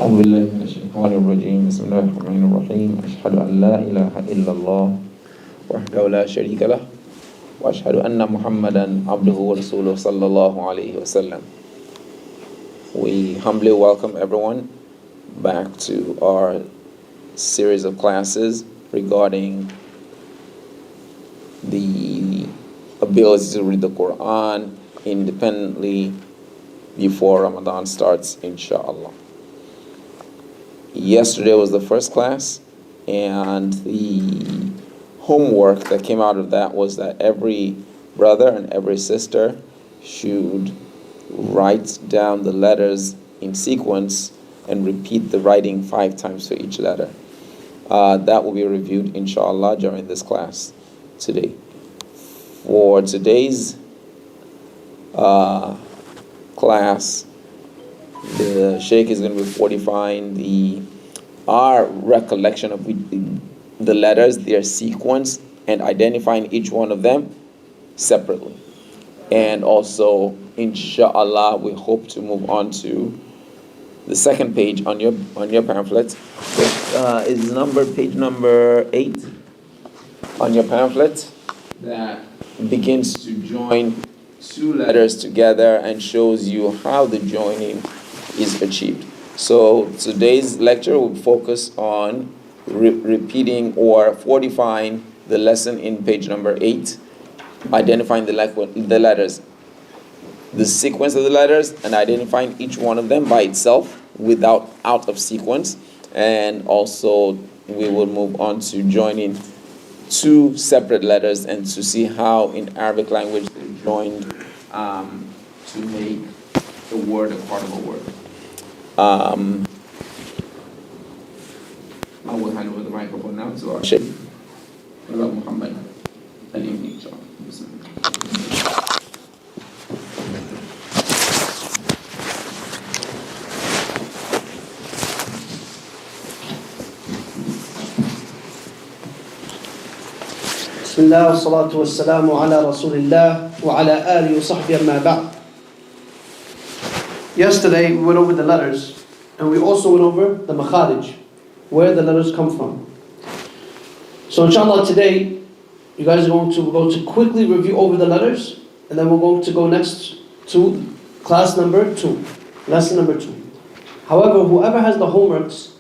أعوذ بالله من الشيطان الرجيم بسم الله الرحمن الرحيم أشهد أن لا إله إلا الله وحده لا شريك له وأشهد أن محمدا عبده ورسوله صلى الله عليه وسلم. We humbly welcome everyone back to our series of classes regarding the ability to read the Qur'an independently before Ramadan starts, inshallah. Yesterday was the first class, and the homework that came out of that was that every brother and every sister should write down the letters in sequence and repeat the writing 5 times for each letter. That will be reviewed, inshallah, during this class today. For today's class, the Sheikh is going to be fortifying our recollection of the letters, their sequence, and identifying each one of them separately. And also, inshallah, we hope to move on to the second page on your pamphlet, which is page number 8 on your pamphlet, that begins to join 2 letters together and shows you how the joining is achieved. So today's lecture will focus on repeating or fortifying the lesson in page number 8, identifying the letters, the sequence of the letters, and identifying each one of them by itself out of sequence. And also we will move on to joining 2 separate letters and to see how in Arabic language they're joined to make the word a part of a word. I will hand over the microphone now to our Sheikh, Muhammad. بسم الله والصلاة والسلام على رسول الله وعلى آله وصحبه أما بعد. Yesterday we went over the letters, and we also went over the makharij, where the letters come from. So inshallah today you guys are going to quickly review over the letters, and then we're going to go next to class number 2, lesson number 2. However, whoever has the homeworks,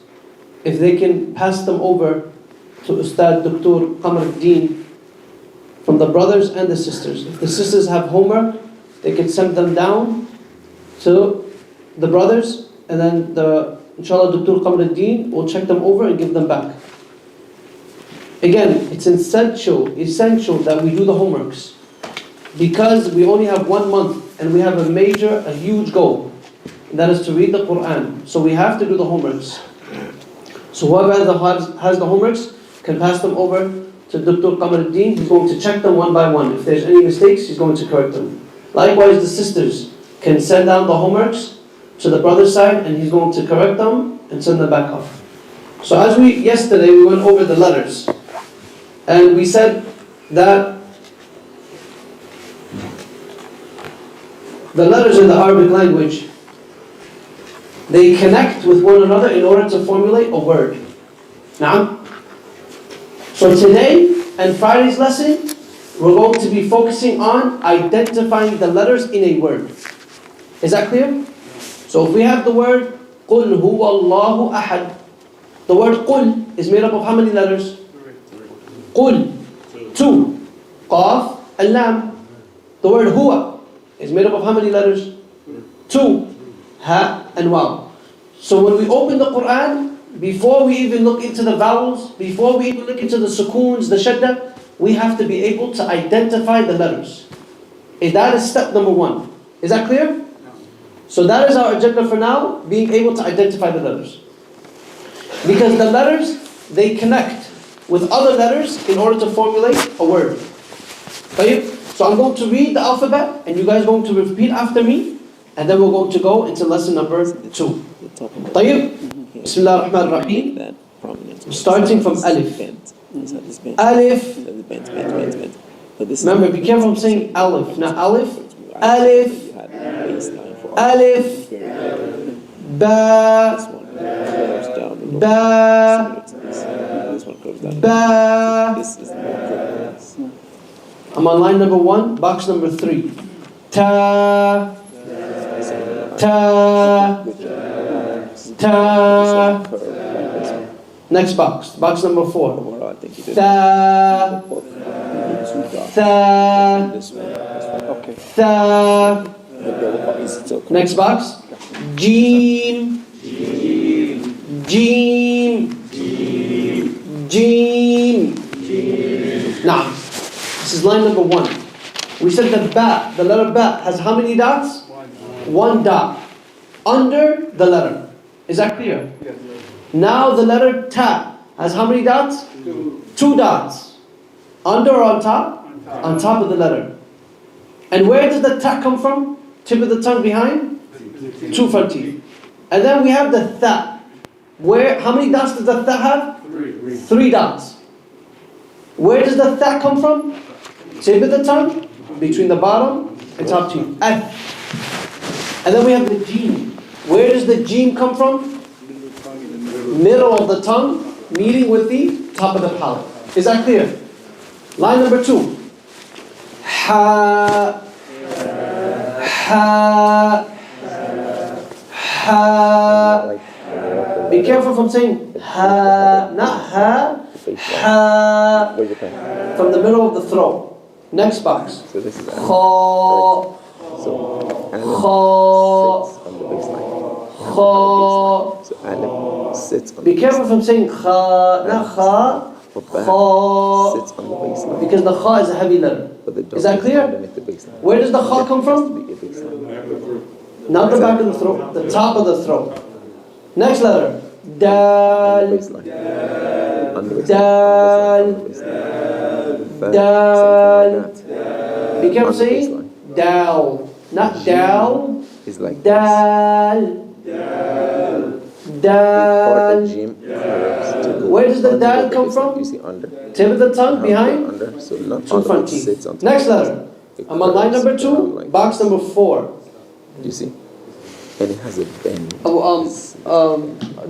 if they can pass them over to Ustad Dr. Qamar al-Din from the brothers and the sisters. If the sisters have homework, they can send them down to the brothers, and then inshallah Dr. Qamar al-Din will check them over and give them back. Again, it's essential that we do the homeworks, because we only have 1 month and we have a huge goal, and that is to read the Qur'an. So we have to do the homeworks. So whoever has the homeworks can pass them over to Dr. Qamar al-Din. He's going to check them one by one. If there's any mistakes, he's going to correct them. Likewise, the sisters can send down the homeworks to the brother's side, and he's going to correct them and send them back up. So yesterday we went over the letters, and we said that the letters in the Arabic language, they connect with one another in order to formulate a word. Now, so today and Friday's lesson, we're going to be focusing on identifying the letters in a word. Is that clear? So if we have the word قُلْ هُوَ اللَّهُ أَحَدٌ, the word قُلْ is made up of how many letters? قُلْ, 2. Qaf and Lam. The word huwa is made up of how many letters? 2. Ha and Waw. So when we open the Qur'an, before we even look into the vowels, before we even look into the sukoons, the shadda, we have to be able to identify the letters. And that is step number 1. Is that clear? So that is our agenda for now, being able to identify the letters. Because the letters, they connect with other letters in order to formulate a word. So I'm going to read the alphabet, and you guys are going to repeat after me, and then we're going to go into lesson number 2. Bismillah ar-Rahman ar-Rahim. Starting from alif. Alif. Remember, be careful of saying alif, not alif. Alif. Alif. Ba. Ba. Ba. I'm on line number 1, box number 3. Ta. Ta. Ta. Next box, box number 4. Tha. Tha. Tha. Next box. Jim. Jim. Jim. Now, this is line number 1. We said that ba, the letter ba, has how many dots? 1 dot under the letter. Is that clear? Yes. Now the letter ta has how many dots? 2 dots. Under or on top? On top of the letter. And where does the ta come from? Tip of the tongue behind? 2 front teeth. And then we have the tha. Where? How many dots does the tha have? 3 dots. Where does the tha come from? Tip of the tongue, between the bottom and top teeth. And then we have the jim. Where does the jim come from? Middle of the tongue, meeting with the top of the palate. Is that clear? Line number 2. Ha. Ha. Ha. Be careful from saying ha, not ha. Ha. From the middle of the throat. Next box. So this is Kha. So Kha. sits on the baseline. Kha. So alif sits on Be the careful from saying kha, not kha. Kha. sits on the baseline. Because the kha is a heavy letter. But the Is that clear? underneath the baseline. Where does the kha come Has to from? be a baseline. Not the back of the throat, the top of the throat. Next letter. On the Dal. baseline. On the baseline. Dal. On the baseline. Ba, Dal. something like that. Be careful On the saying baseline. dal, not dal. It's like Dal. Part Dal. of jim curves to go Where does the under dal come baseline. from? You see under. Tip of the tongue behind. Under. So not 2 on front it sits on teeth. top. Next letter. It I'm on line curves number down 2, like box this. number 4. You see? And it has a bend.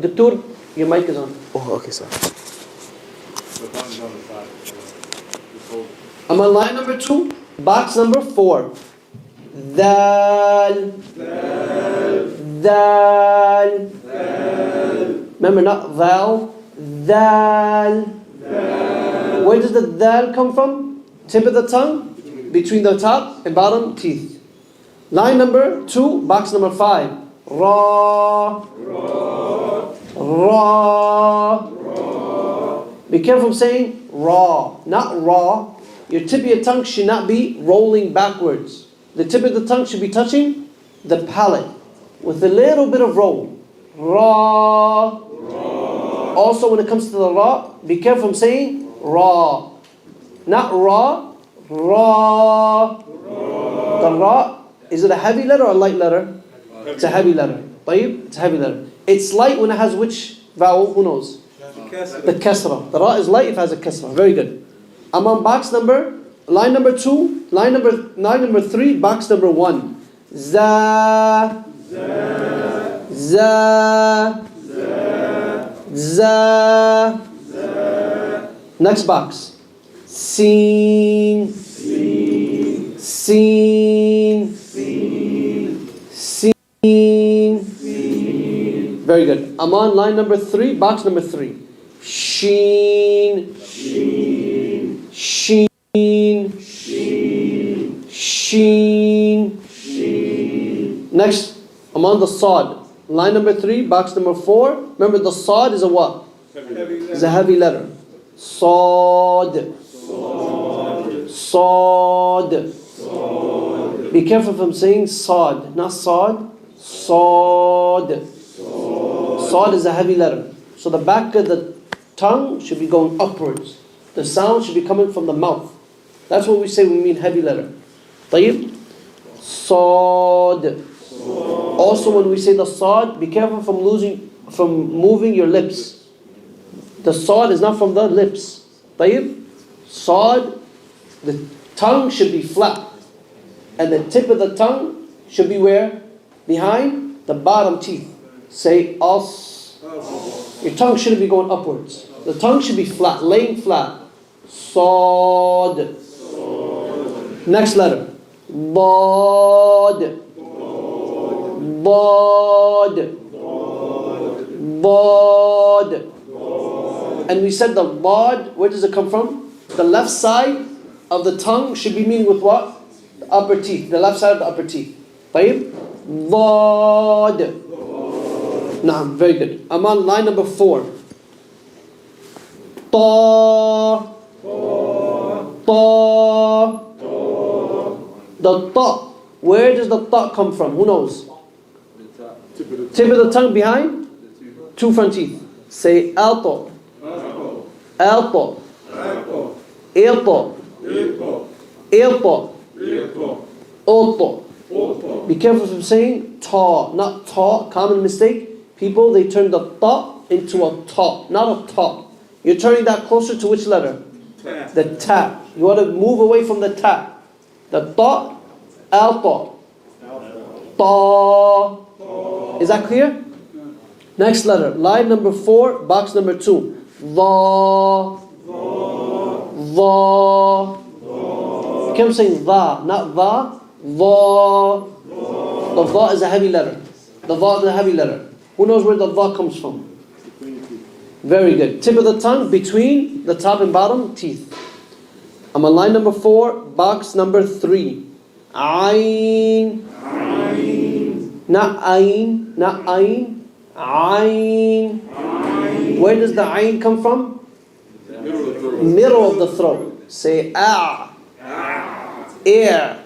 Doctor, your mic is on. Oh, okay, sorry. I'm on line number 2, box number 4. Dal. Dal. Remember, not thou. Dal. Where does the dal come from? Tip of the tongue, between the top and bottom teeth. Line number 2, box number 5. Ra. Ra. Be careful from saying raw, not raw. Your tip of your tongue should not be rolling backwards. The tip of the tongue should be touching the palate with a little bit of roll. Raw. Also, when it comes to the ra, be careful from saying raw, not raw. Raw. The ra, is it a heavy letter or a light letter? It's a heavy letter. طيب? It's a heavy letter. It's light when it has which vowel? Who knows? The kasra. The ra is light if it has a kasra. Very good. I'm on box number, line number 2, line number 3, box number 1. Za. Za. Za. Next box. Sin. Sin. Sin. Very good. I'm on line number 3, box number 3. Sheen. Sheen. Sheen. Next, I'm on the sod. Line number 3, box number 4. Remember, the sod is a what? It's a heavy letter. Sod. Sod. Be careful from saying sod, not sod. Sod. Sod is a heavy letter. So the back of the tongue should be going upwards. The sound should be coming from the mouth. That's what we say when we mean heavy letter. طيب? Sod. Also, when we say the sod, be careful from moving your lips. The sod is not from the lips. طيب? Sod, the tongue should be flat. And the tip of the tongue should be where? Behind the bottom teeth. Say as. Your tongue shouldn't be going upwards. The tongue should be flat, laying flat. Sad. Next letter. Bod. Bod. Bod. And we said the bod, where does it come from? The left side of the tongue should be meaning with what? The upper teeth. The left side of the upper teeth. طيب? Bod. Naam, very good. I'm on line number 4. Ta. Ta. The ta. Where does the ta come from? Who knows? Tip of the tongue behind? 2 front teeth. Say alto. Alto. Alto. Alto. Alto. Be careful from saying ta, not ta. Common mistake. People, they turn the ta into a ta, not a ta. You're turning that closer to which letter? The ta. You want to move away from the ta. The ta, alto. Ta. Is that clear? Next letter. Line number 4, box number 2. Dha. Dha. You keep saying dha, not dha. Dha. The dha is a heavy letter. The dha is a heavy letter. Who knows where the dha comes from? Very good. Tip of the tongue between the top and bottom teeth. I'm on line number 4, box number 3. Ayn. Not ayn, not ayn. Ayn. Where does the ayn come from? Middle of the throat. Say ah. Ear.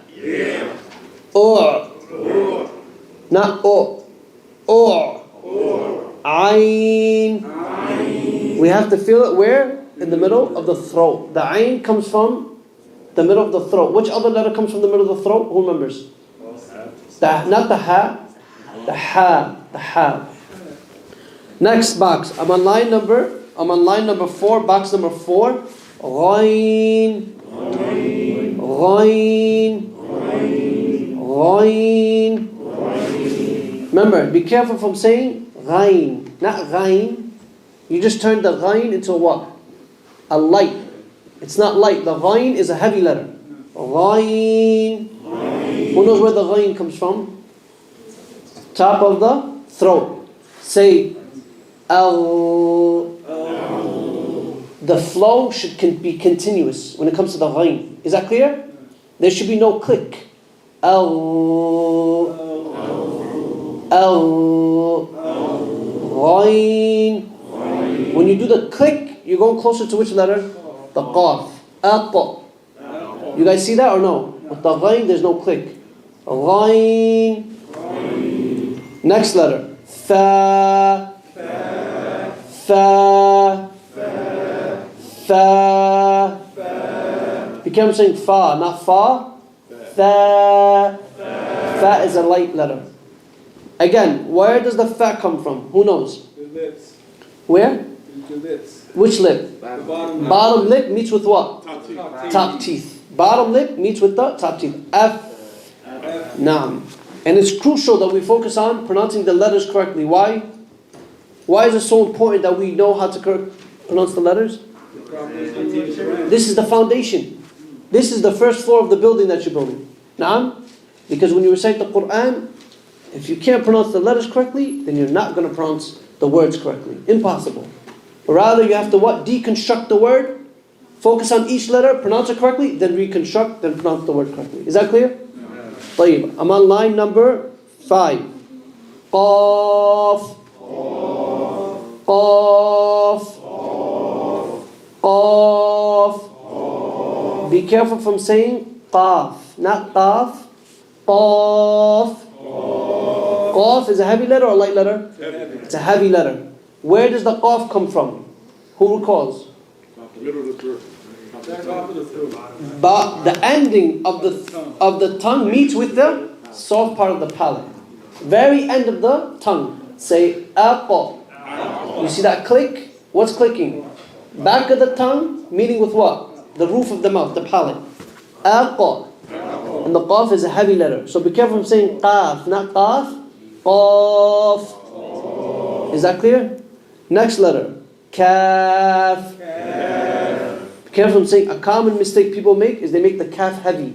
Or. Not o. Or. Ayn. We have to feel it where? In the middle of the throat. The ayn comes from the middle of the throat. Which other letter comes from the middle of the throat? Who remembers? Not the ha. The ha. The ha. Next box. I'm on line number 4, box number 4. Ghain. Ghain. Ghain. Remember, be careful from saying ghain, not ghain. You just turned the ghain into what? A light. It's not light. The ghain is a heavy letter. Ghain. Who knows where the ghain comes from? Top of the throat. Say al. The flow should be continuous when it comes to the ghain. Is that clear? There should be no click. Al. Al. Ghain. When you do the click, you're going closer to which letter? The qaf. Atta. You guys see that or no? With the ghain, there's no click. Ghain. Next letter. Fa. Fa. Fa. Become saying fa, not fa. Fa. Fa is a light letter. Again, where does the fa come from? Who knows? The lips. Where? The lips. Which lip? The bottom. Bottom lip meets with what? Top teeth. Top teeth. Bottom lip meets with the top teeth. F. Naam. And it's crucial that we focus on pronouncing the letters correctly. Why? Why is it so important that we know how to pronounce the letters? This is the foundation. This is the first floor of the building that you're building. Naam? Because when you recite the Qur'an, if you can't pronounce the letters correctly, then you're not going to pronounce the words correctly. Impossible. But rather you have to what? Deconstruct the word, focus on each letter, pronounce it correctly, then reconstruct, then pronounce the word correctly. Is that clear? طيب. I'm on line number 5. Qaf. Qaf. Qaf. Be careful from saying qaf, not qaf. Qaf. Qaf is a heavy letter or a light letter? It's a heavy letter. Where does the qaf come from? Who recalls? But the ending of the tongue meets with the soft part of the palate. Very end of the tongue. Say aqa. You see that click? What's clicking? Back of the tongue meeting with what? The roof of the mouth, the palate. Aqa. And the qaf is a heavy letter. So be careful from saying qaf, not qaf. Qaf. Is that clear? Next letter. Kaf. Be careful, I'm saying a common mistake people make is they make the kaf heavy.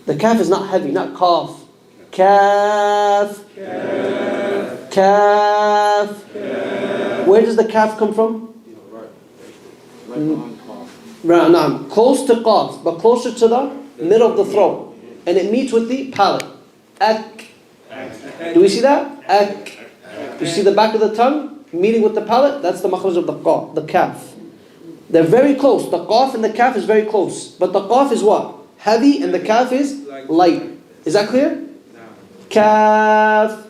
The kaf is not heavy, not kaf. Kaf. Kaf. Where does the kaf come from? Right, close to qaf, but closer to the middle of the throat. And it meets with the palate. Ak. Do we see that? Ak. You see the back of the tongue meeting with the palate? That's the makhraj of the qaf, the kaf. They're very close. The qaf and the kaf is very close. But the qaf is what? Heavy, and the kaf is light. Is that clear? Kaf.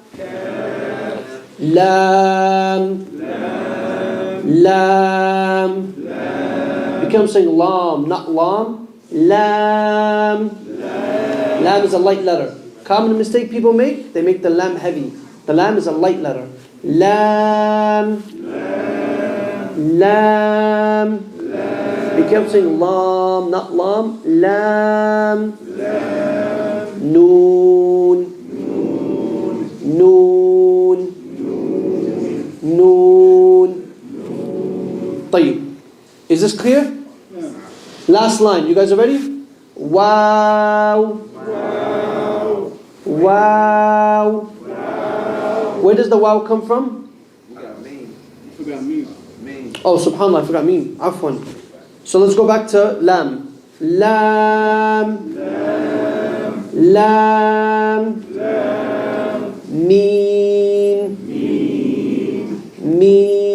Lam. Lam. Become saying lam, not lam. Lam. Lam is a light letter. Common mistake people make, they make the lam heavy. The lam is a light letter. Lam. Lam. Be careful saying lam, not lam. Lam. Noon. Noon. Noon. طيب. Is this clear? Last line. You guys are ready? Wow. Wow. Where does the wow come from? Oh, subhanAllah, I forgot meen. Afwan. So let's go back to lam. Lam. Lam. Meen. Meen.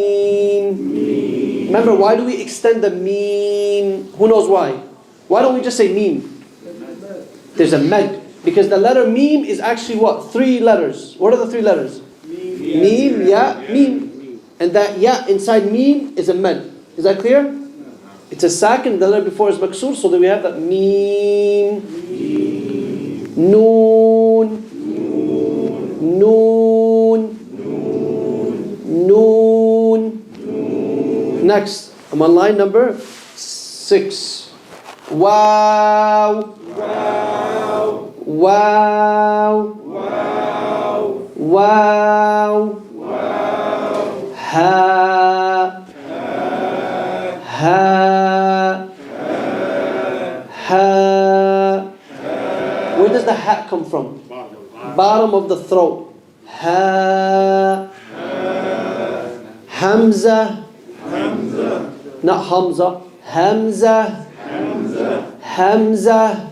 Remember, why do we extend the meen? Who knows why? Why don't we just say meen? There's a med. Because the letter meme is actually what? 3 letters. What are the 3 letters? Meme, ya, meme. And that ya inside meme is a med. Is that clear? It's a sakin, the letter before is maksur, so that we have that meme. Noon. Noon. Noon. Next, I'm on line number 6. Wow. Wow. Wow. Wow. Wow. Ha. Ha. Ha. Where does the ha come from? Bottom of the throat. Ha. Hamza. Not Hamza. Hamza. Hamza.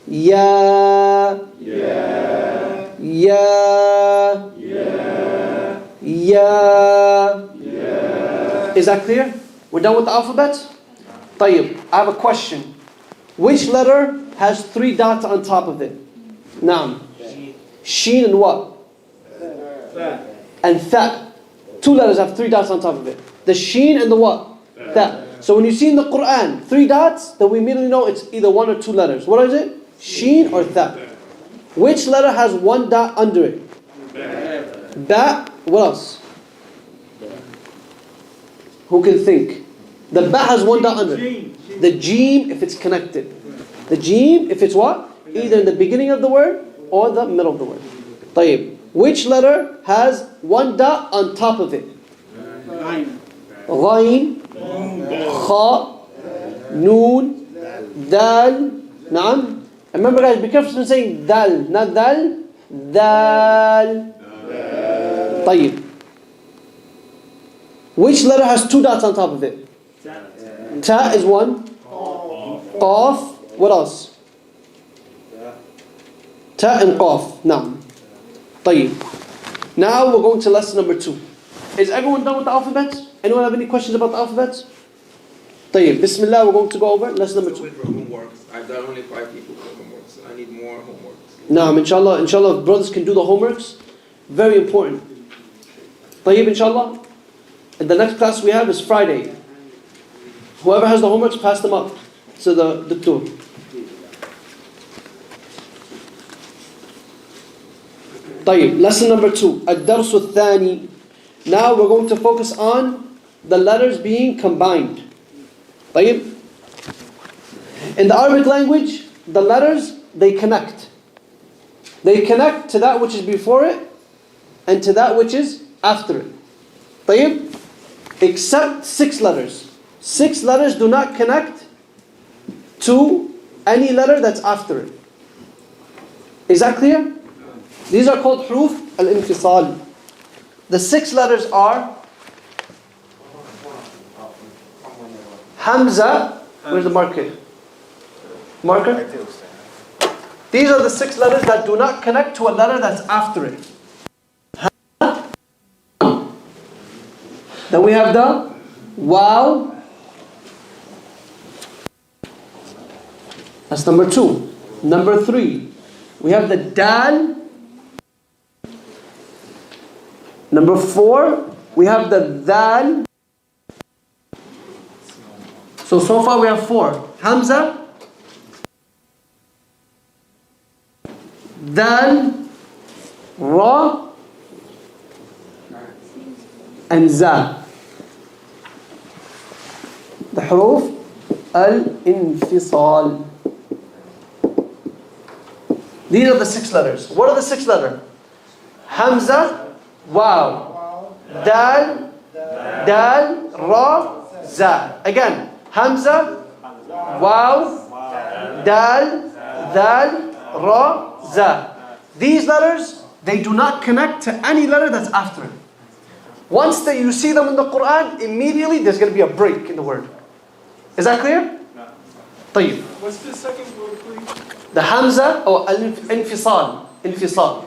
Ya. Ya. Ya. Is that clear? We're done with the alphabet? طيب, I have a question. Which letter has 3 dots on top of it? Naam. Sheen and what? And tha. 2 letters have 3 dots on top of it. The sheen and the what? Tha. So when you see in the Qur'an 3 dots, then we immediately know it's either 1 or 2 letters. What is it? Sheen or tha. Which letter has 1 dot under it? Ba. What else? Who can think? The ba has 1 dot under it. The jeem if it's connected. The jeem if it's what? Either in the beginning of the word or the middle of the word. طيب. Which letter has 1 dot on top of it? Ghain, Kha, Noon, Dal. Naam. Remember guys, be careful when saying Dal, not Dal. Dal. طيب. Which letter has 2 dots on top of it? Ta is 1. Qaf. What else? Ta and Qaf. Naam. طيب. Now we're going to lesson number 2. Is everyone done with the alphabet? Anyone have any questions about the alphabet? طيب. Bismillah, we're going to go over lesson number 2. Homeworks. I've done only 5 people for homeworks. I need more homeworks. Naam, inshallah, if brothers can do the homeworks, very important. طيب, inshallah. And the next class we have is Friday. Whoever has the homeworks, pass them up to the tour. طيب, lesson number 2. الدرس الثاني. Now we're going to focus on the letters being combined. طيب. In the Arabic language, the letters, they connect. They connect to that which is before it and to that which is after it. طيب? Except 6 letters. 6 letters do not connect to any letter that's after it. Is that clear? These are called huruf al-infisal. The 6 letters are Hamza. Where's the marker? Marker? These are the 6 letters that do not connect to a letter that's after it. Then we have the Waw. That's number 2. Number 3, we have the Dal. Number 4, we have the Dal. So far we have 4. Hamza, Dal, Ra, and Za. The huruf al-infisal. These are the 6 letters. What are the 6 letters? Hamza, Waw, Dal, Dal, Ra, Za. Again, Hamza, Waw, Dal, Dal, Ra, Za. These letters, they do not connect to any letter that's after it. Once that you see them in the Qur'an, immediately there's going to be a break in the word. Is that clear? طيب. What's the second word, please? The Hamza or al-infisal. Infisal.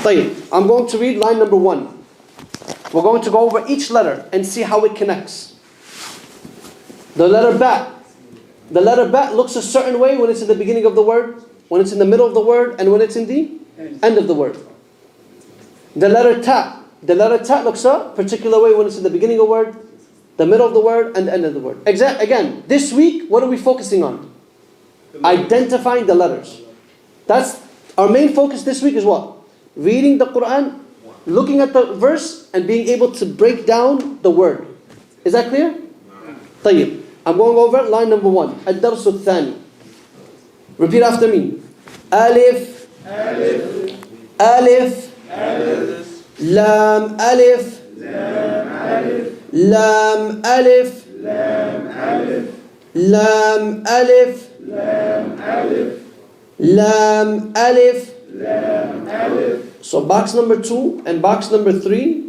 طيب. I'm going to read line number 1. We're going to go over each letter and see how it connects. The letter Ba. The letter Ba looks a certain way when it's in the beginning of the word, when it's in the middle of the word, and when it's in the end of the word. The letter Ta. The letter Ta looks a particular way when it's in the beginning of the word, the middle of the word, and the end of the word. Again, this week, what are we focusing on? Identifying the letters. That's our main focus this week is what? Reading the Qur'an, looking at the verse, and being able to break down the word. Is that clear? طيب. I'm going over line number 1. الدرس الثاني. Repeat after me. Alif. Alif. Alif. Alif. Lam alif. Lam alif. Lam alif. Lam alif. Lam alif. Lam alif. Lam alif. So box number 2 and box number 3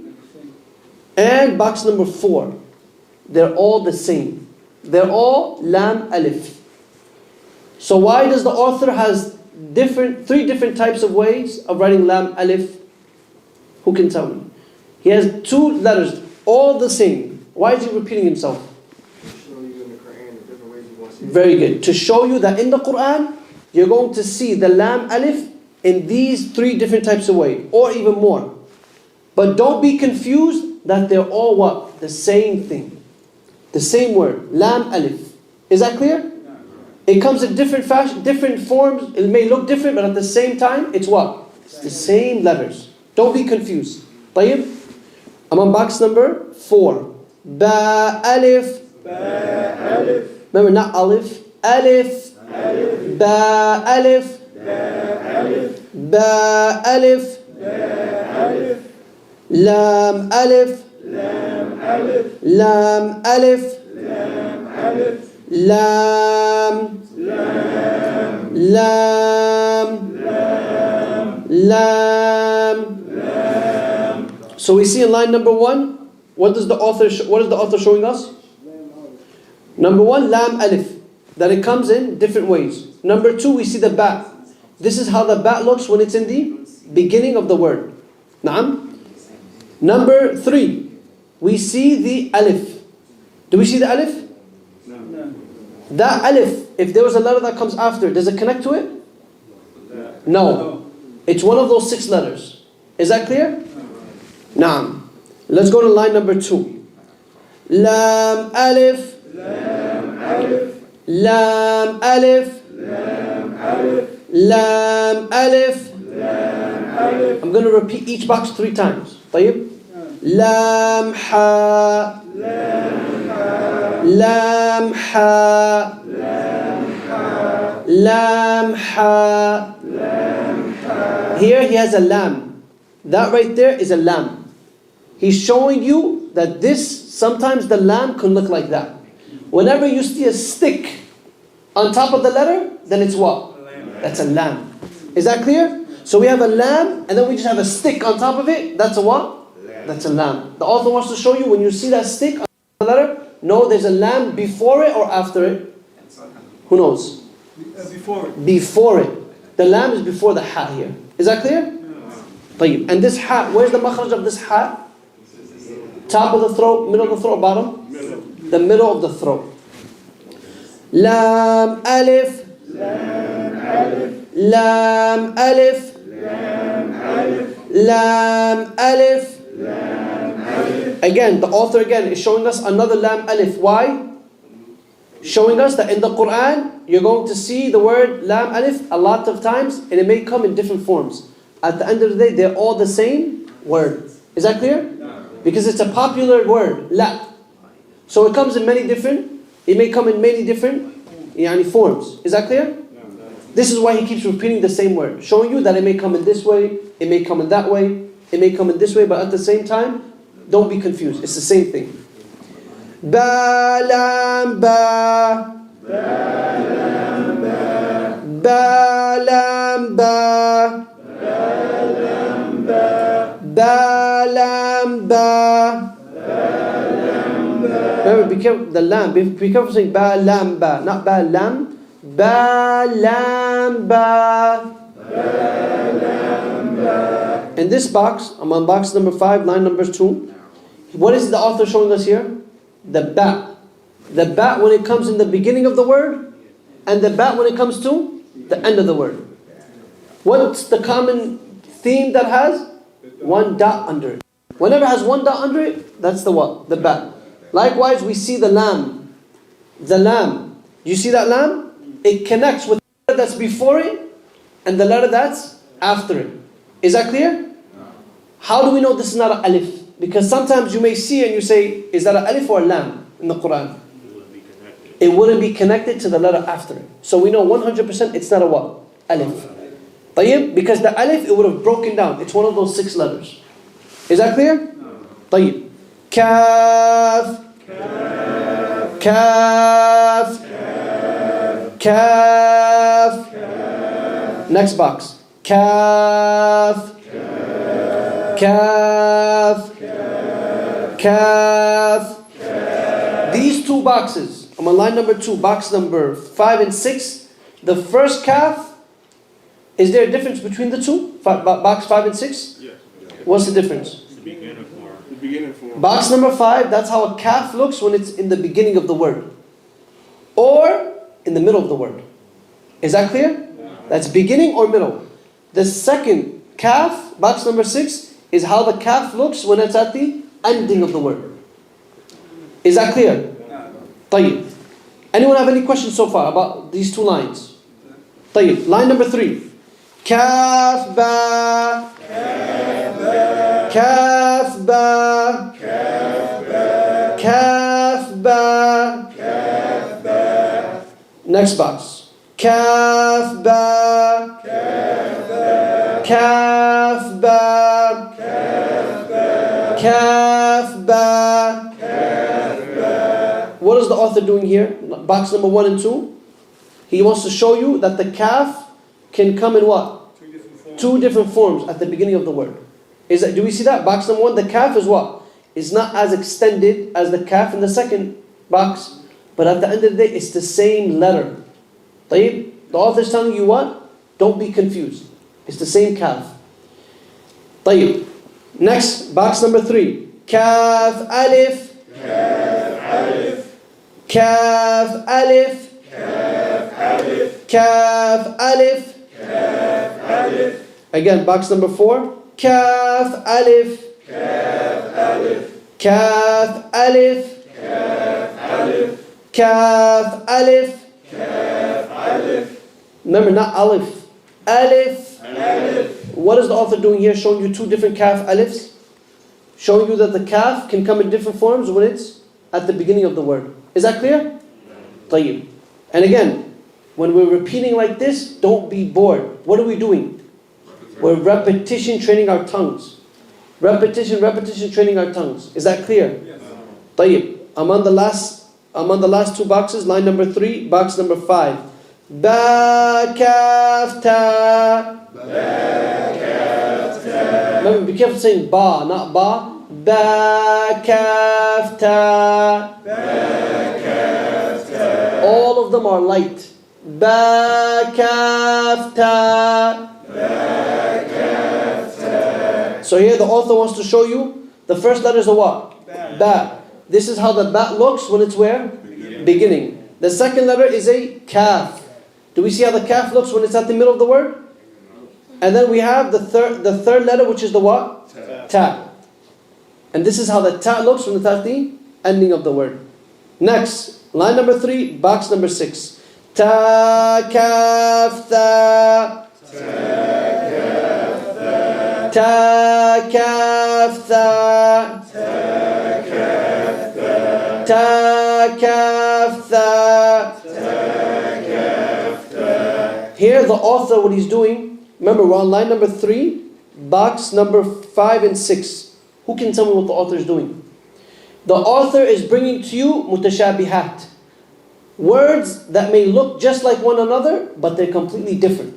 and box number 4, they're all the same. They're all lam alif. So why does the author has 3 different types of ways of writing lam alif? Who can tell me? He has 2 letters, all the same. Why is he repeating himself? Show you in the Qur'an the different ways you want to see it. Very good. To show you that in the Qur'an, you're going to see the lam alif in these 3 different types of ways, or even more. But don't be confused that they're all what? The same thing. The same word, lam alif. Is that clear? It comes in different fashion, different forms. It may look different, but at the same time, it's what? It's the same letters. Don't be confused. طيب? I'm on box number 4. Ba alif. Ba alif. Remember, not alif. Alif. Alif. Ba alif. Ba alif. Ba alif. Ba alif. Lam alif. Lam alif. Lam alif. Lam alif. Lam. Lam. Lam. Lam. Lam. So we see in line number 1, what is the author showing us? Number 1, lam alif. That it comes in different ways. Number 2, we see the ba. This is how the ba looks when it's in the beginning of the word. Naam. Number 3, we see the alif. Do we see the alif? No. That alif, if there was a letter that comes after, does it connect to it? No. It's one of those 6 letters. Is that clear? Naam. Let's go to line number 2. Lam alif. Lam alif. Lam alif. Lam alif. Lam alif. Lam alif. I'm going to repeat each box 3 times. طيب. Lam ha. Lam ha. Lam ha. Lam ha. Lam ha. Here he has a lam. That right there is a lam. He's showing you that sometimes the lam can look like that. Whenever you see a stick on top of the letter, then it's what? That's a lam. Is that clear? So we have a lam, and then we just have a stick on top of it. That's a what? That's a lam. The author wants to show you, when you see that stick on the letter, no, there's a lam before it or after it? Who knows? Before it. Before it. The lam is before the ha here. Is that clear? طيب. And this ha, where's the makhraj of this ha? Top of the throat, middle of the throat, bottom? The middle of the throat. Lam alif. Lam alif. Lam alif. Lam alif. Again, the author is showing us another lam alif. Why? Showing us that in the Qur'an, you're going to see the word lam alif a lot of times, and it may come in different forms. At the end of the day, they're all the same word. Is that clear? Because it's a popular word, la. So it comes in many different, it may come in many different forms. Is that clear? This is why he keeps repeating the same word, showing you that it may come in this way, it may come in that way, it may come in this way, but at the same time, don't be confused. It's the same thing. Ba lam ba. Ba lam ba. Ba lam ba. Ba lam ba. Remember, be careful, the lam, be careful saying ba lam ba, not ba lam. Ba lam ba. In this box, I'm on box number 5, line number 2. What is the author showing us here? The ba. The ba when it comes in the beginning of the word, and the ba when it comes to the end of the word. What's the common theme that has? One dot under it. Whenever it has one dot under it, that's the what? The ba. Likewise, we see the lam. The lam. You see that lam? It connects with the letter that's before it and the letter that's after it. Is that clear? How do we know this is not an alif? Because sometimes you may see and you say, is that an alif or a lam in the Qur'an? It wouldn't be connected to the letter after it. So we know 100% it's not a what? Alif. طيب? Because the alif, it would have broken down. It's one of those 6 letters. Is that clear? طيب. Kaf. Kaf. Kaf. Next box. Kaf. Kaf. Kaf. These 2 boxes, I'm on line number 2, box number 5 and 6. The first kaf, is there a difference between the two? Box 5 and 6? Yes. What's the difference? The beginning form. Box number 5, that's how a kaf looks when it's in the beginning of the word. Or in the middle of the word. Is that clear? That's beginning or middle. The second kaf, box number 6, is how the kaf looks when it's at the ending of the word. Is that clear? طيب. Anyone have any questions so far about these 2 lines? طيب. Line number 3. Kaf ba. Kaf ba. Kaf ba. Next box. Kaf ba. Kaf ba. Kaf ba. What is the author doing here? Box number 1 and 2. He wants to show you that the kaf can come in what? 2 different forms at the beginning of the word. Do we see that? Box number 1, the kaf is what? It's not as extended as the kaf in the second box, but at the end of the day, it's the same letter. طيب? The author is telling you what? Don't be confused. It's the same kaf. طيب. Next, box number 3. Kaf alif. Kaf alif. Kaf alif. Again, box number 4. Kaf alif. Kaf alif. Kaf alif. Remember, not alif. Alif. What is the author doing here? Showing you 2 different kaf alifs. Showing you that the kaf can come in different forms when it's at the beginning of the word. Is that clear? طيب. And again, when we're repeating like this, don't be bored. What are we doing? We're repetition training our tongues. Repetition, repetition, training our tongues. Is that clear? Yes. طيب. I'm on the last two boxes. Line number 3, box number 5. Ba, kaf, ta. Remember, be careful saying ba, not ba. Ba, kaf, ta. All of them are light. Ba, kaf, ta. So here the author wants to show you the first letter is a what? Ba. This is how the ba looks when it's where? Beginning. The second letter is a kaf. Do we see how the kaf looks when it's at the middle of the word? And then we have the third letter, which is the what? Ta. And this is how the ta looks when it's at the ending of the word. Next, line number 3, box number 6. Ta, kaf, tha. Ta, kaf, tha. Ta, kaf, tha. Here the author, what he's doing, remember we're on line number 3, box number 5 and 6. Who can tell me what the author is doing? The author is bringing to you mutashabihat. Words that may look just like one another, but they're completely different.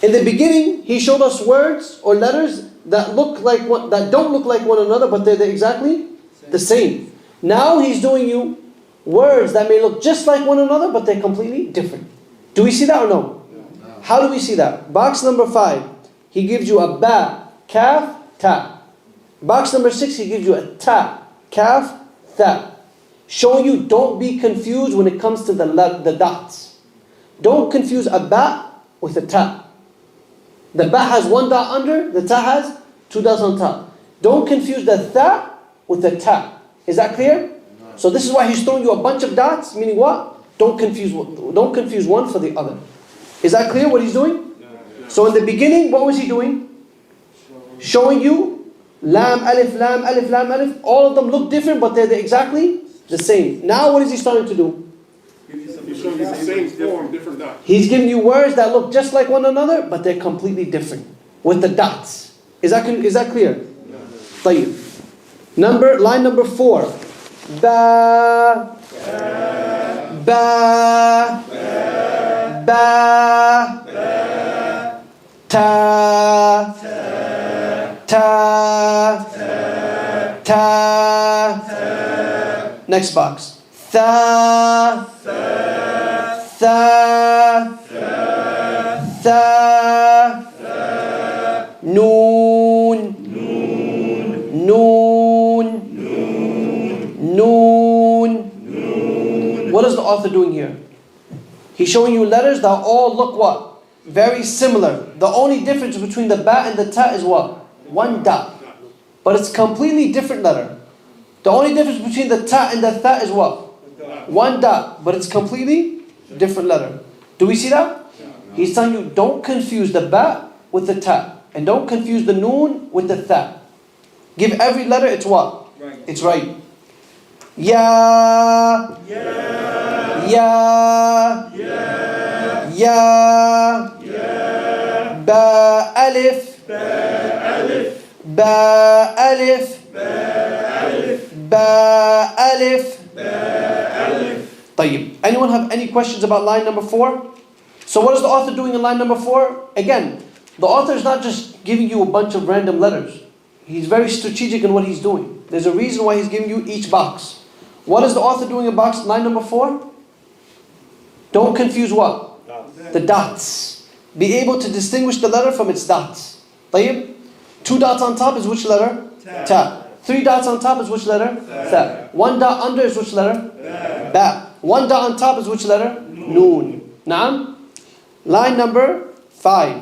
In the beginning, he showed us words or letters that don't look like one another, but they're exactly the same. Now he's doing you words that may look just like one another, but they're completely different. Do we see that or no? How do we see that? Box number 5, he gives you a ba, kaf, ta. Box number 6, he gives you a ta, kaf, tha. Showing you don't be confused when it comes to the dots. Don't confuse a ba with a ta. The ba has 1 dot under, the ta has 2 dots on top. Don't confuse the tha with the ta. Is that clear? So this is why he's throwing you a bunch of dots, meaning what? Don't confuse one for the other. Is that clear what he's doing? So in the beginning, what was he doing? Showing you lam, alif, lam, alif, lam, alif. All of them look different, but they're exactly the same. Now what is he starting to do? He's showing you the same form, different dots. He's giving you words that look just like one another, but they're completely different with the dots. Is that clear? طيب. Line number 4. Ba, ba, ba, ta, ta, ta. Next box. Tha, tha, tha, noon, noon, noon. What is the author doing here? He's showing you letters that all look what? Very similar. The only difference between the ba and the ta is what? 1 dot. But it's completely different letter. The only difference between the ta and the tha is what? 1 dot. But it's completely different letter. Do we see that? He's telling you don't confuse the ba with the ta. And don't confuse the noon with the tha. Give every letter its what? Right. It's right. Ya, ya, ya, ba alif, ba alif, ba alif. طيب. Anyone have any questions about line number 4? So what is the author doing in line number 4? Again, the author is not just giving you a bunch of random letters. He's very strategic in what he's doing. There's a reason why he's giving you each box. What is the author doing in line number 4? Don't confuse what? The dots. Be able to distinguish the letter from its dots. طيب. 2 dots on top is which letter? Ta. 3 dots on top is which letter? Tha. 1 dot under is which letter? Ba. 1 dot on top is which letter? Noon. Naam. Line number 5.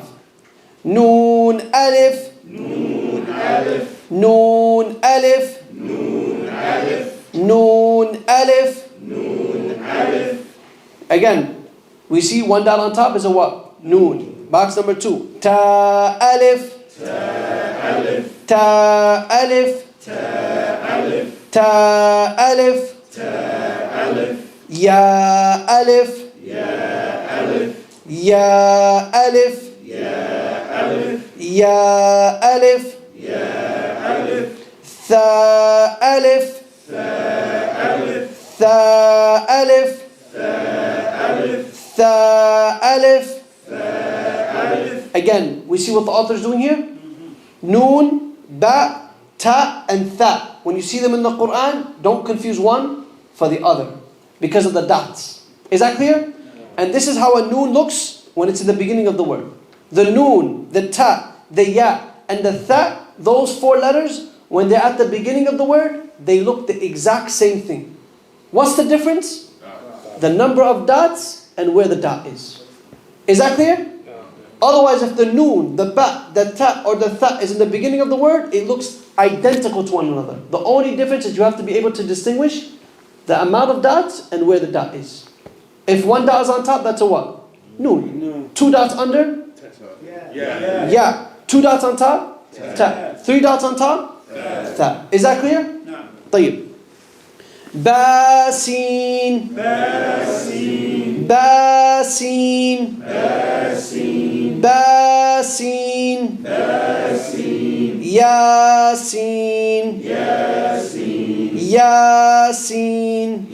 Noon alif. Noon alif. Noon alif. Noon alif. Noon alif. Noon alif. Again, we see 1 dot on top is a what? Noon. Box number 2. Ta alif. Ta alif. Ta alif. Ta alif. Ta alif. Ta alif. Ya alif. Ya alif. Ya alif. Ya alif. Ya alif. Ya alif. Tha alif. Tha alif. Tha alif. Again, we see what the author is doing here. Noon, ba, ta, and tha. When you see them in the Qur'an, don't confuse one for the other because of the dots. Is that clear? And this is how a noon looks when it's in the beginning of the word. The noon, the ta, the ya, and the tha, those four letters, when they're at the beginning of the word, they look the exact same thing. What's the difference? The number of dots and where the dot is. Is that clear? Otherwise, if the noon, the ba, the ta, or the tha is in the beginning of the word, it looks identical to one another. The only difference is you have to be able to distinguish the amount of dots and where the dot is. If one dot is on top, that's a what? Noon. Two dots under? Yeah. Two dots on top? Ta. Three dots on top? Ta. Is that clear? طيب. Basin. Basin. Basin. Basin. Yasin. Yasin.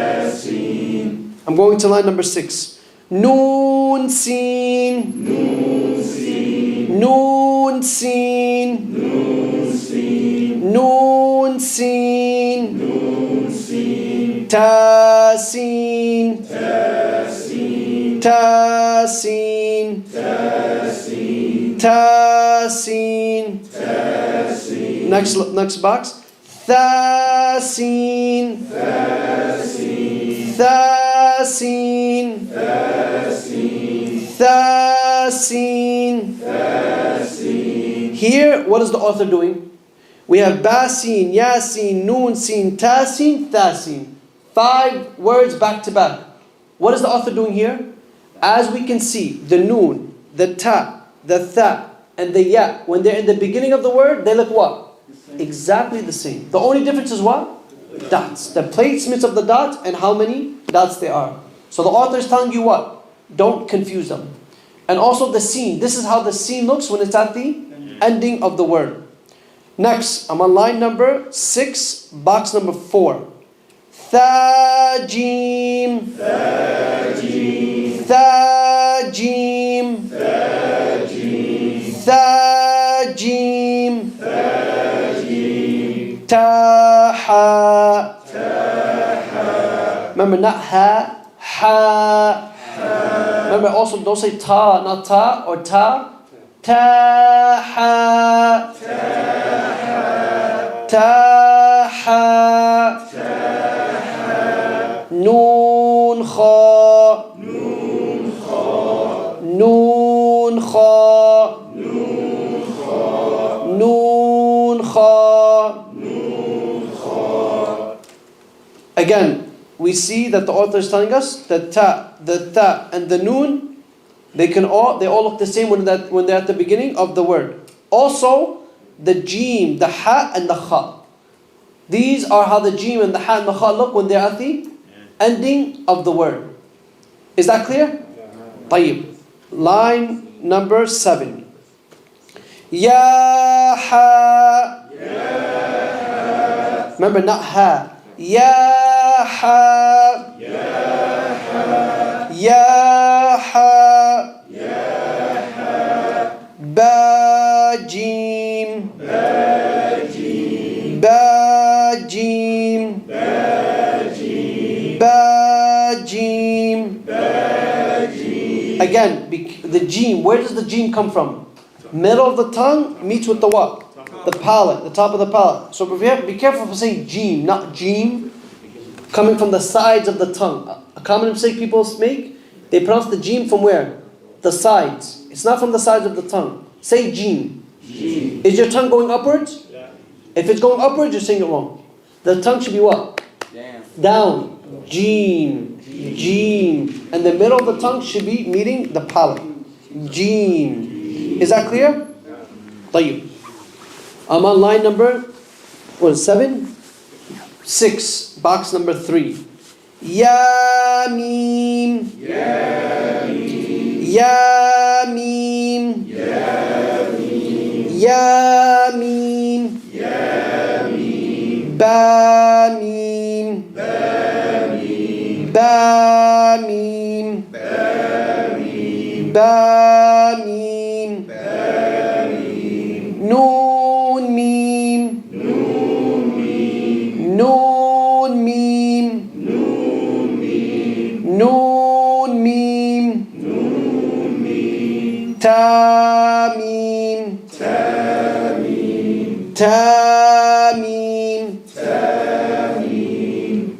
Yasin. I'm going to line number 6. Noon sin. Noon sin. Noon sin. Noon sin. Tasin. Tasin. Tasin. Next box. Thasin. Thasin. Thasin. Here, what is the author doing? We have Basin, Yasin, Noon, Sin, Tasin, Thasin. 5 words back to back. What is the author doing here? As we can see, the Noon, the Ta, the Tha, and the Ya, when they're in the beginning of the word, they look what? Exactly the same. The only difference is what? Dots. The placements of the dots and how many dots there are. So the author is telling you what? Don't confuse them. And also the scene. This is how the scene looks when it's at the ending of the word. Next, I'm on line number 6, box number 4. Thajim. Thajim. Thajim. Thajim. Thajim. Taha. Remember, not ha, ha. Remember, also don't say ta, not ta, or ta. Taha. Taha. Noon kha. Noon kha. Noon kha. Noon kha. Again, we see that the author is telling us that ta, the tha, and the noon, they all look the same when they're at the beginning of the word. Also, the jim, the ha, and the kha. These are how the jim and the ha and the kha look when they're at the ending of the word. Is that clear? طيب. Line number 7. Ya ha. Remember, not ha. Ya ha. Ya ha. Ba jim. Ba jim. Ba jim. Again, the jim, where does the jim come from? Middle of the tongue meets with the what? The palate, the top of the palate. So be careful for saying jim, not jim, coming from the sides of the tongue. A common mistake people make, they pronounce the jim from where? The sides. It's not from the sides of the tongue. Say jim. Is your tongue going upwards? Yeah. If it's going upwards, you're saying it wrong. The tongue should be what? Down. Jim. Jim. And the middle of the tongue should be meeting the palate. Jim. Is that clear? طيب. I'm on line number 7? 6, box number 3. Ya mim. Ya mim. Ya mim. Ya mim. Ba mim. Ba mim. Ba mim. Noon mim. Noon mim. Noon mim. Ta mim. Ta mim.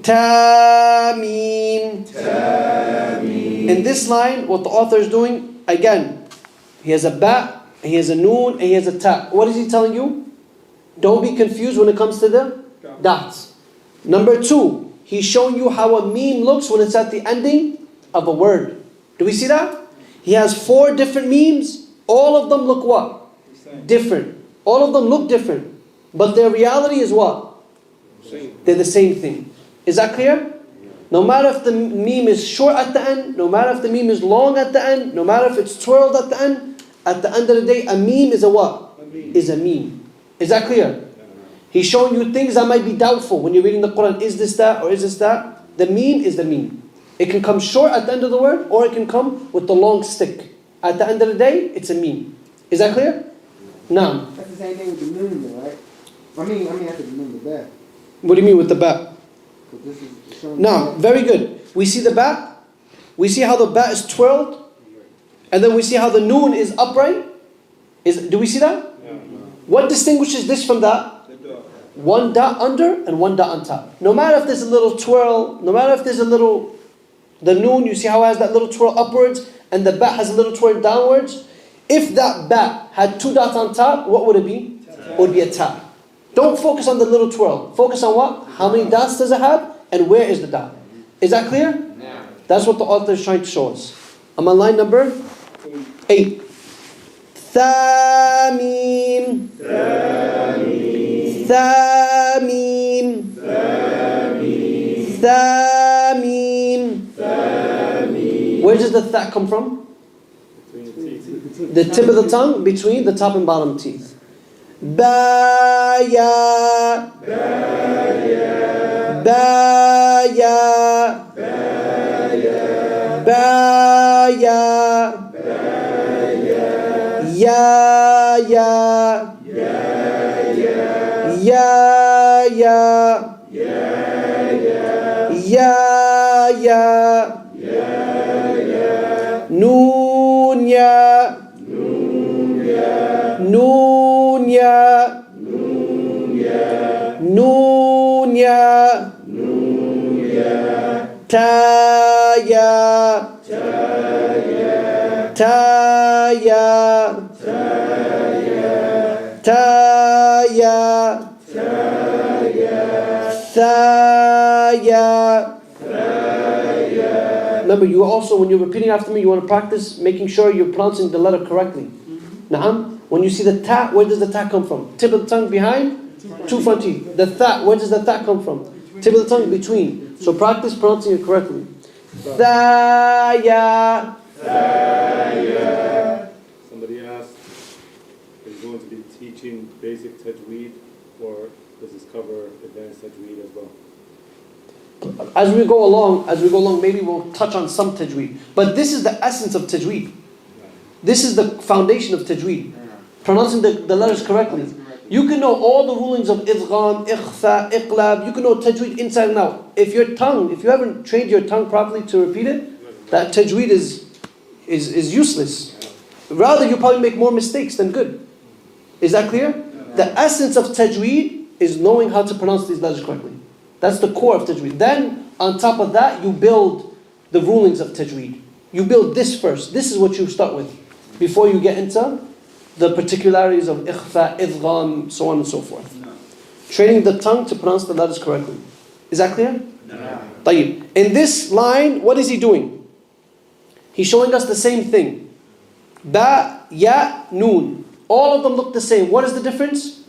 Ta mim. In this line, what the author is doing, again, he has a ba, he has a noon, and he has a ta. What is he telling you? Don't be confused when it comes to the dots. Number two, he's showing you how a meme looks when it's at the ending of a word. Do we see that? He has 4 different memes. All of them look what? Different. All of them look different. But their reality is what? They're the same thing. Is that clear? No matter if the meme is short at the end, no matter if the meme is long at the end, no matter if it's twirled at the end of the day, a meme is a what? Is a meme. Is that clear? He's showing you things that might be doubtful when you're reading the Qur'an. Is this that or is this that? The meme is the meme. It can come short at the end of the word, or it can come with the long stick. At the end of the day, it's a meme. Is that clear? Now. That's the same thing with the noon, though, right? I mean, after the noon, the bat. What do you mean with the ba? But this is showing. Now, very good. We see the ba. We see how the ba is twirled, and then we see how the noon is upright. Do we see that? What distinguishes this from that? One dot under and one dot on top. No matter if there's a little twirl, no matter if there's a little, the noon, you see how it has that little twirl upwards, and the ba has a little twirl downwards. If that ba had 2 dots on top, what would it be? It would be a ta. Don't focus on the little twirl. Focus on what? How many dots does it have? And where is the dot? Is that clear? That's what the author is trying to show us. I'm on line number 8. Thamim. Thamim. Thamim. Thamim. Where does the tha come from? The tip of the tongue between the top and bottom teeth. Ba-ya. Ba-ya. Ba-ya. Ba-ya. Ya-ya. Ya-ya. Ya-ya. Noon-ya. Noon-ya. Noon-ya. Ta-ya. Ta-ya. Ta-ya. Ta-ya. Tha-ya. Remember, you also, when you're repeating after me, you want to practice making sure you're pronouncing the letter correctly. Na'am. When you see the ta, where does the ta come from? Tip of the tongue behind, 2 front teeth. The tha, where does the tha come from? Tip of the tongue between. So practice pronouncing it correctly. Tha-ya. Somebody asked, is going to be teaching basic tajweed, or does this cover advanced tajweed as well? As we go along, maybe we'll touch on some tajweed. But this is the essence of tajweed. This is the foundation of tajweed. Pronouncing the letters correctly. You can know all the rulings of idgham, ikhfa, iqlab. You can know tajweed inside and out. If you haven't trained your tongue properly to repeat it, that tajweed is useless. Rather, you probably make more mistakes than good. Is that clear? The essence of tajweed is knowing how to pronounce these letters correctly. That's the core of tajweed. Then, on top of that, you build the rulings of tajweed. You build this first. This is what you start with before you get into the particularities of ikhfa, idgham, so on and so forth. Training the tongue to pronounce the letters correctly. Is that clear? طيب. In this line, what is he doing? He's showing us the same thing. Ba, ya, noon. All of them look the same. What is the difference?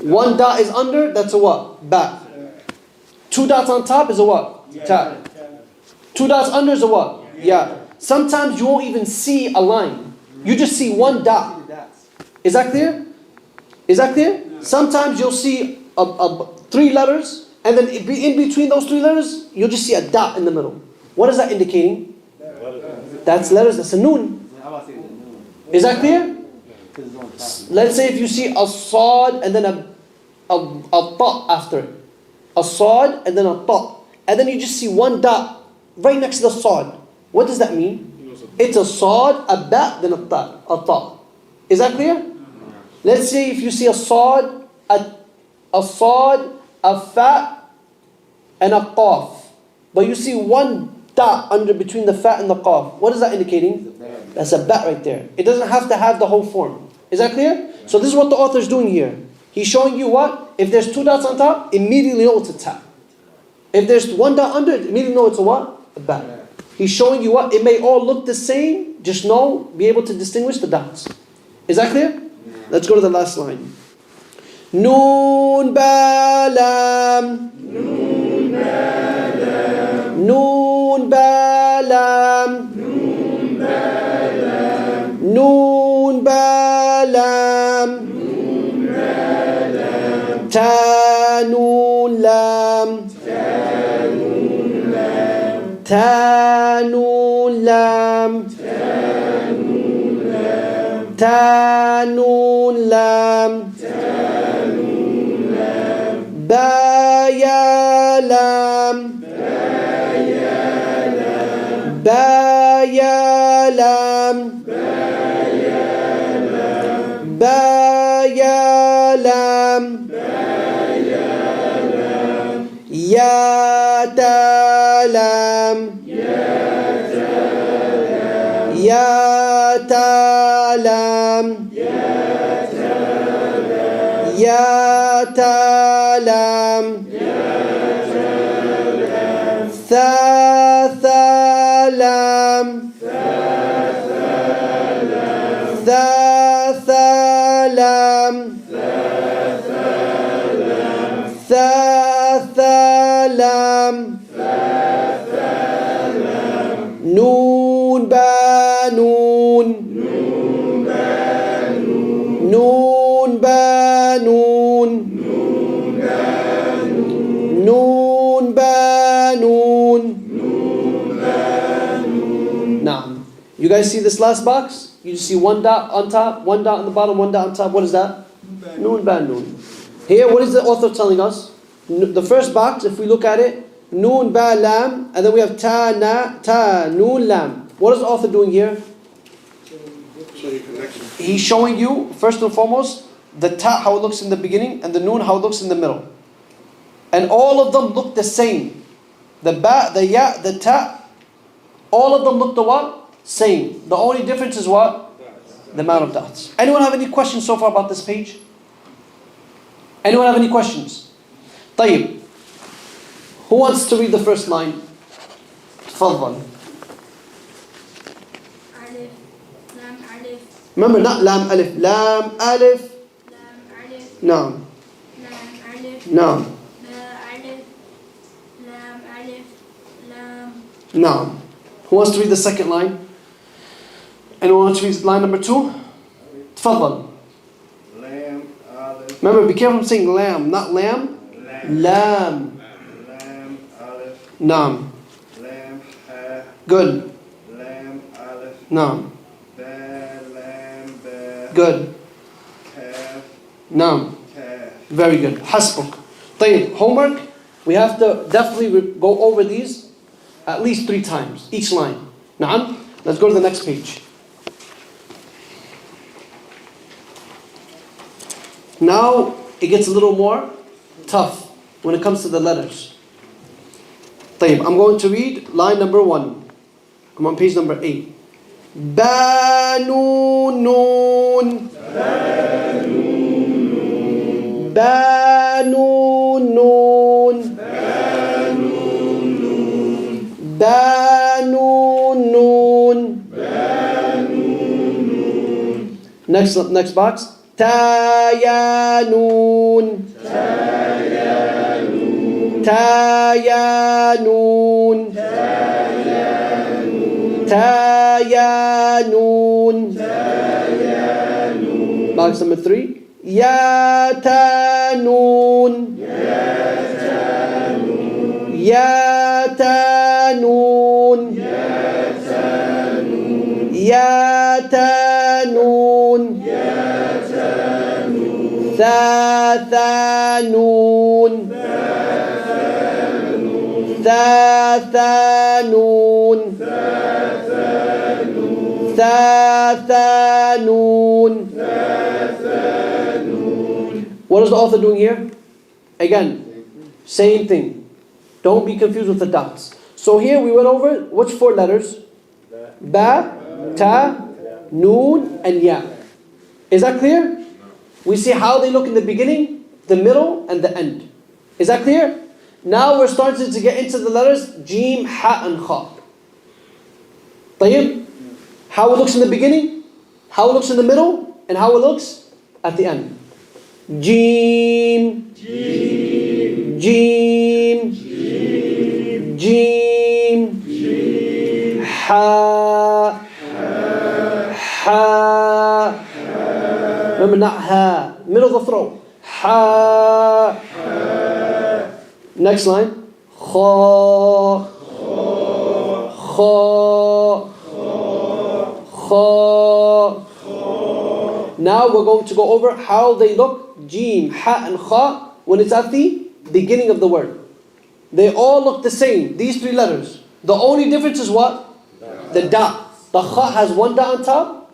1 dot is under, that's a what? Ba. 2 dots on top is a what? Ta. 2 dots under is a what? Ya. Sometimes you won't even see a line. You just see 1 dot. Is that clear? Is that clear? Sometimes you'll see three letters, and then in between those three letters, you'll just see a dot in the middle. What is that indicating? That's letters, that's a noon. Is that clear? Let's say if you see a sad and then a ta after it. A sad and then a ta. And then you just see one dot right next to the sad. What does that mean? It's a sad, a ba, then a ta. Is that clear? Let's say if you see a sad, a sad, a fa, and a qaf. But you see one dot under between the fa and the qaf. What is that indicating? That's a ba right there. It doesn't have to have the whole form. Is that clear? So this is what the author is doing here. He's showing you what? If there's two dots on top, immediately know it's a ta. If there's one dot under it, immediately know it's a what? A ba. He's showing you what? It may all look the same, just know, be able to distinguish the dots. Is that clear? Let's go to the last line. Noon ba lam. Noon ba lam. Noon ba lam. Noon ba lam. Noon ba lam. Noon ba lam. Ta noon lam. Ta noon lam. Ta noon lam. Ta noon lam. Ba ya lam. Ba ya lam. Ba ya lam. Ya ta lam. Ya ta lam. Ya ta lam. Tha tha lam. Tha tha lam. Tha tha lam. Noon ba noon. Noon ba noon. Noon ba noon. Noon ba noon. Naam. You guys see this last box? You just see one dot on top, one dot on the bottom, one dot on top. What is that? Noon ba noon. Here, what is the author telling us? The first box, if we look at it, noon ba lam, and then we have ta na ta noon lam. What is the author doing here? He's showing you, first and foremost, the ta, how it looks in the beginning, and the noon, how it looks in the middle. And all of them look the same. The ba, the ya, the ta, all of them look the what? Same. The only difference is what? The amount of dots. Anyone have any questions so far about this page? Anyone have any questions? طيب. Who wants to read the first line? تفضل. Alif, lam alif, Remember, not lam alif. Lam alif. lam alif, No. lam alif, No. ba alif, lam alif, lam. No. Who wants to read the second line? Anyone wants to read line number 2? تفضل. Lam, Aleph, Remember, be careful saying lamb, not lamb. Lam. Lam, Aleph, Naam. Lam, Ha, Good. Lam, Aleph, Naam. Ba, Lam, Ba, Good. Kaf, Naam. Kaf. Very good. Hasbuk. طيب, homework. We have to definitely go over these at least 3 times, each line. Naam. Let's go to the next page. Now, it gets a little more tough when it comes to the letters. طيب, I'm going to read line number 1. I'm on page number 8. Ba noon noon. Ba noon noon. Ba noon noon. Next box. Ta ya noon. Ta ya noon. Ta ya noon. Ta ya noon. Box number 3. Ya ta noon. Ya ta noon. Ya ta noon. Tha tha noon. Tha tha noon. Tha tha noon. What is the author doing here? Again, same thing. Don't be confused with the dots. So here we went over which 4 letters? Ba, ta, noon, and ya. Is that clear? We see how they look in the beginning, the middle, and the end. Is that clear? Now we're starting to get into the letters Jim, Ha, and Kha. طيب? How it looks in the beginning, how it looks in the middle, and how it looks at the end. Jim, Jim, Jim, Jim, Ha, Ha. Remember, not Ha. Middle of the throat. Ha. Next line. Kha, Kha, Kha. Now we're going to go over how they look, Jim, Ha, and Kha, when it's at the beginning of the word. They all look the same, these 3 letters. The only difference is what? The dot. The Kha has 1 dot on top,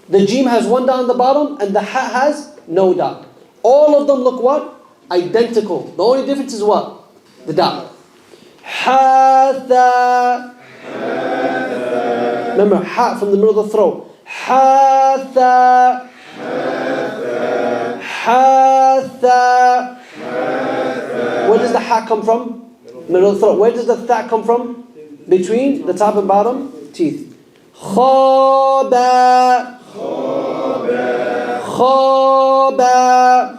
the Jim has 1 dot on the bottom, and the Ha has no dot. All of them look what? Identical. The only difference is what? The dot. Ha-tha. Remember, Ha from the middle of the throat. Ha-tha. Ha-tha. Where does the Ha come from? Middle of the throat. Where does the Tha come from? Between the top and bottom teeth. Khaba. Khaba.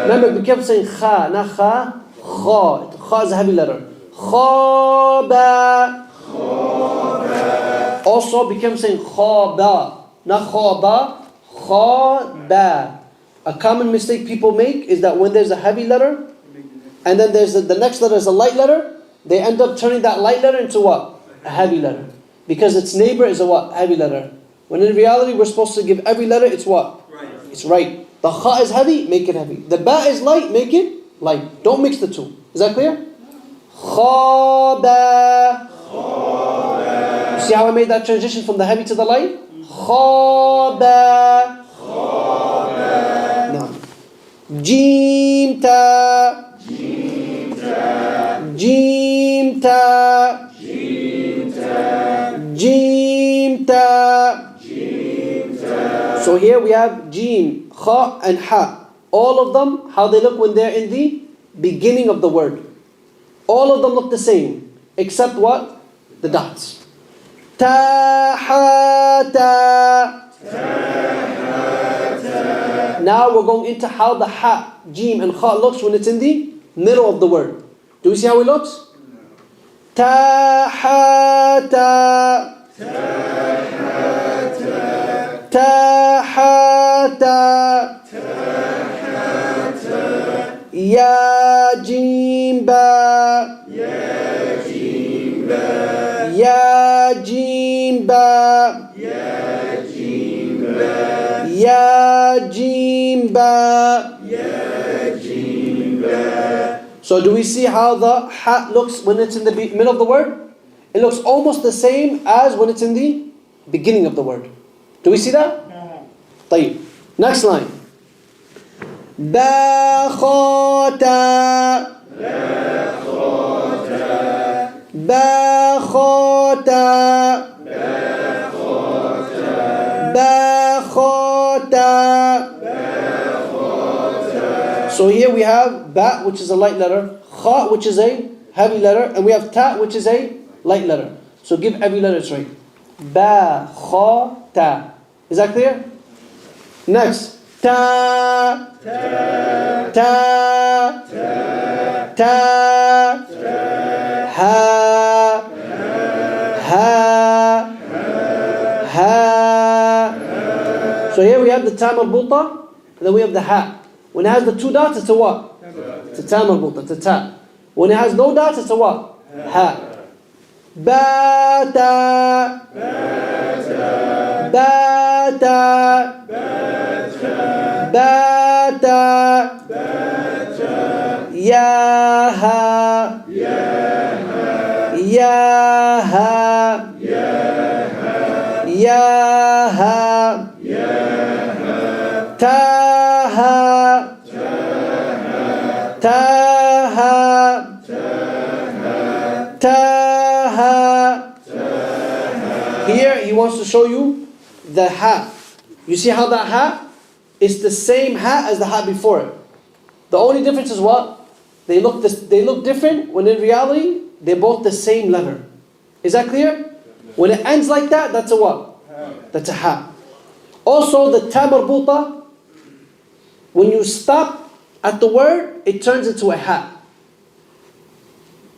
Remember, be careful saying Kha, not Kha. Kha. Kha is a heavy letter. Khaba. Also, be careful saying Khaba, not Khaba. Khaba. A common mistake people make is that when there's a heavy letter, and then there's the next letter is a light letter, they end up turning that light letter into what? A heavy letter. Because its neighbor is a what? Heavy letter. When in reality, we're supposed to give every letter its what? Right. It's right. The Kha is heavy, make it heavy. The Ba is light, make it light. Don't mix the two. Is that clear? Khaba. You see how I made that transition from the heavy to the light? Khaba. Now, Jim ta. Jim ta. Jim ta. Jim ta. So here we have Jim, Kha, and Ha. All of them, how they look when they're in the beginning of the word. All of them look the same, except what? The dots. Ta, ha, ta. Now we're going into how the Ha, Jim, and Kha looks when it's in the middle of the word. Do we see how it looks? Ta, ha, ta. Ta, ha, ta. Ya, Jim, ba. Ya, Jim, ba. Ya, Jim, ba. Ya, Jim, ba. So do we see how the Ha looks when it's in the middle of the word? It looks almost the same as when it's in the beginning of the word. Do we see that? طيب. Next line. Ba, kha, ta. Ba, kha, ta. Ba, kha, ta. So here we have Ba, which is a light letter, Kha, which is a heavy letter, and we have Ta, which is a light letter. So give every letter its right. Ba, Kha, Ta. Is that clear? Next. Ta. Ta. Ta. Ha. Ha. Ha. So here we have the Ta marbuta and then we have the ha. When it has the two dots, it's a what? It's a ta marbuta, it's a ta. When it has no dots, it's a what? Ha. Bata. Bata. Bata. Yaha. Yaha. Yaha. Taha. Taha. Taha. Here he wants to show you the ha. You see how that ha is the same ha as the ha before it. The only difference is what? They look different when in reality they're both the same letter. Is that clear? When it ends like that, that's a what? That's a ha. Also the ta marbuta, when you stop at the word, it turns into a ha.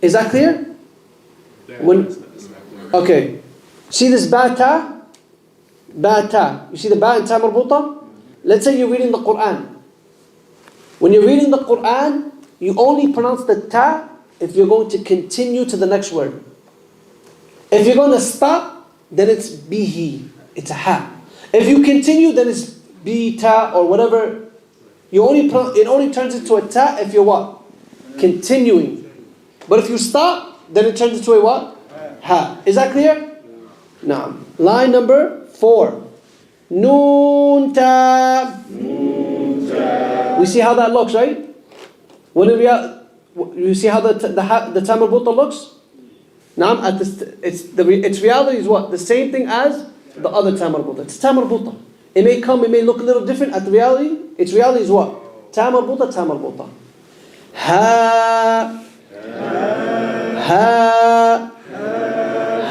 Is that clear? Okay. See this bata? Bata. You see the ba in ta marbuta? Let's say you're reading the Qur'an. When you're reading the Qur'an, you only pronounce the ta if you're going to continue to the next word. If you're going to stop, then it's bihi. It's a ha. If you continue, then it's bi ta or whatever. It only turns into a ta if you're what? Continuing. But if you stop, then it turns into a what? Ha. Is that clear? Now, line number 4. Noon ta. We see how that looks, right? When you see how the ta marbuta looks? Now, its reality is what? The same thing as the other ta marbuta. It's ta marbuta. It may look a little different at the reality. Its reality is what? Ta marbuta, ta marbuta. Ha. Ha.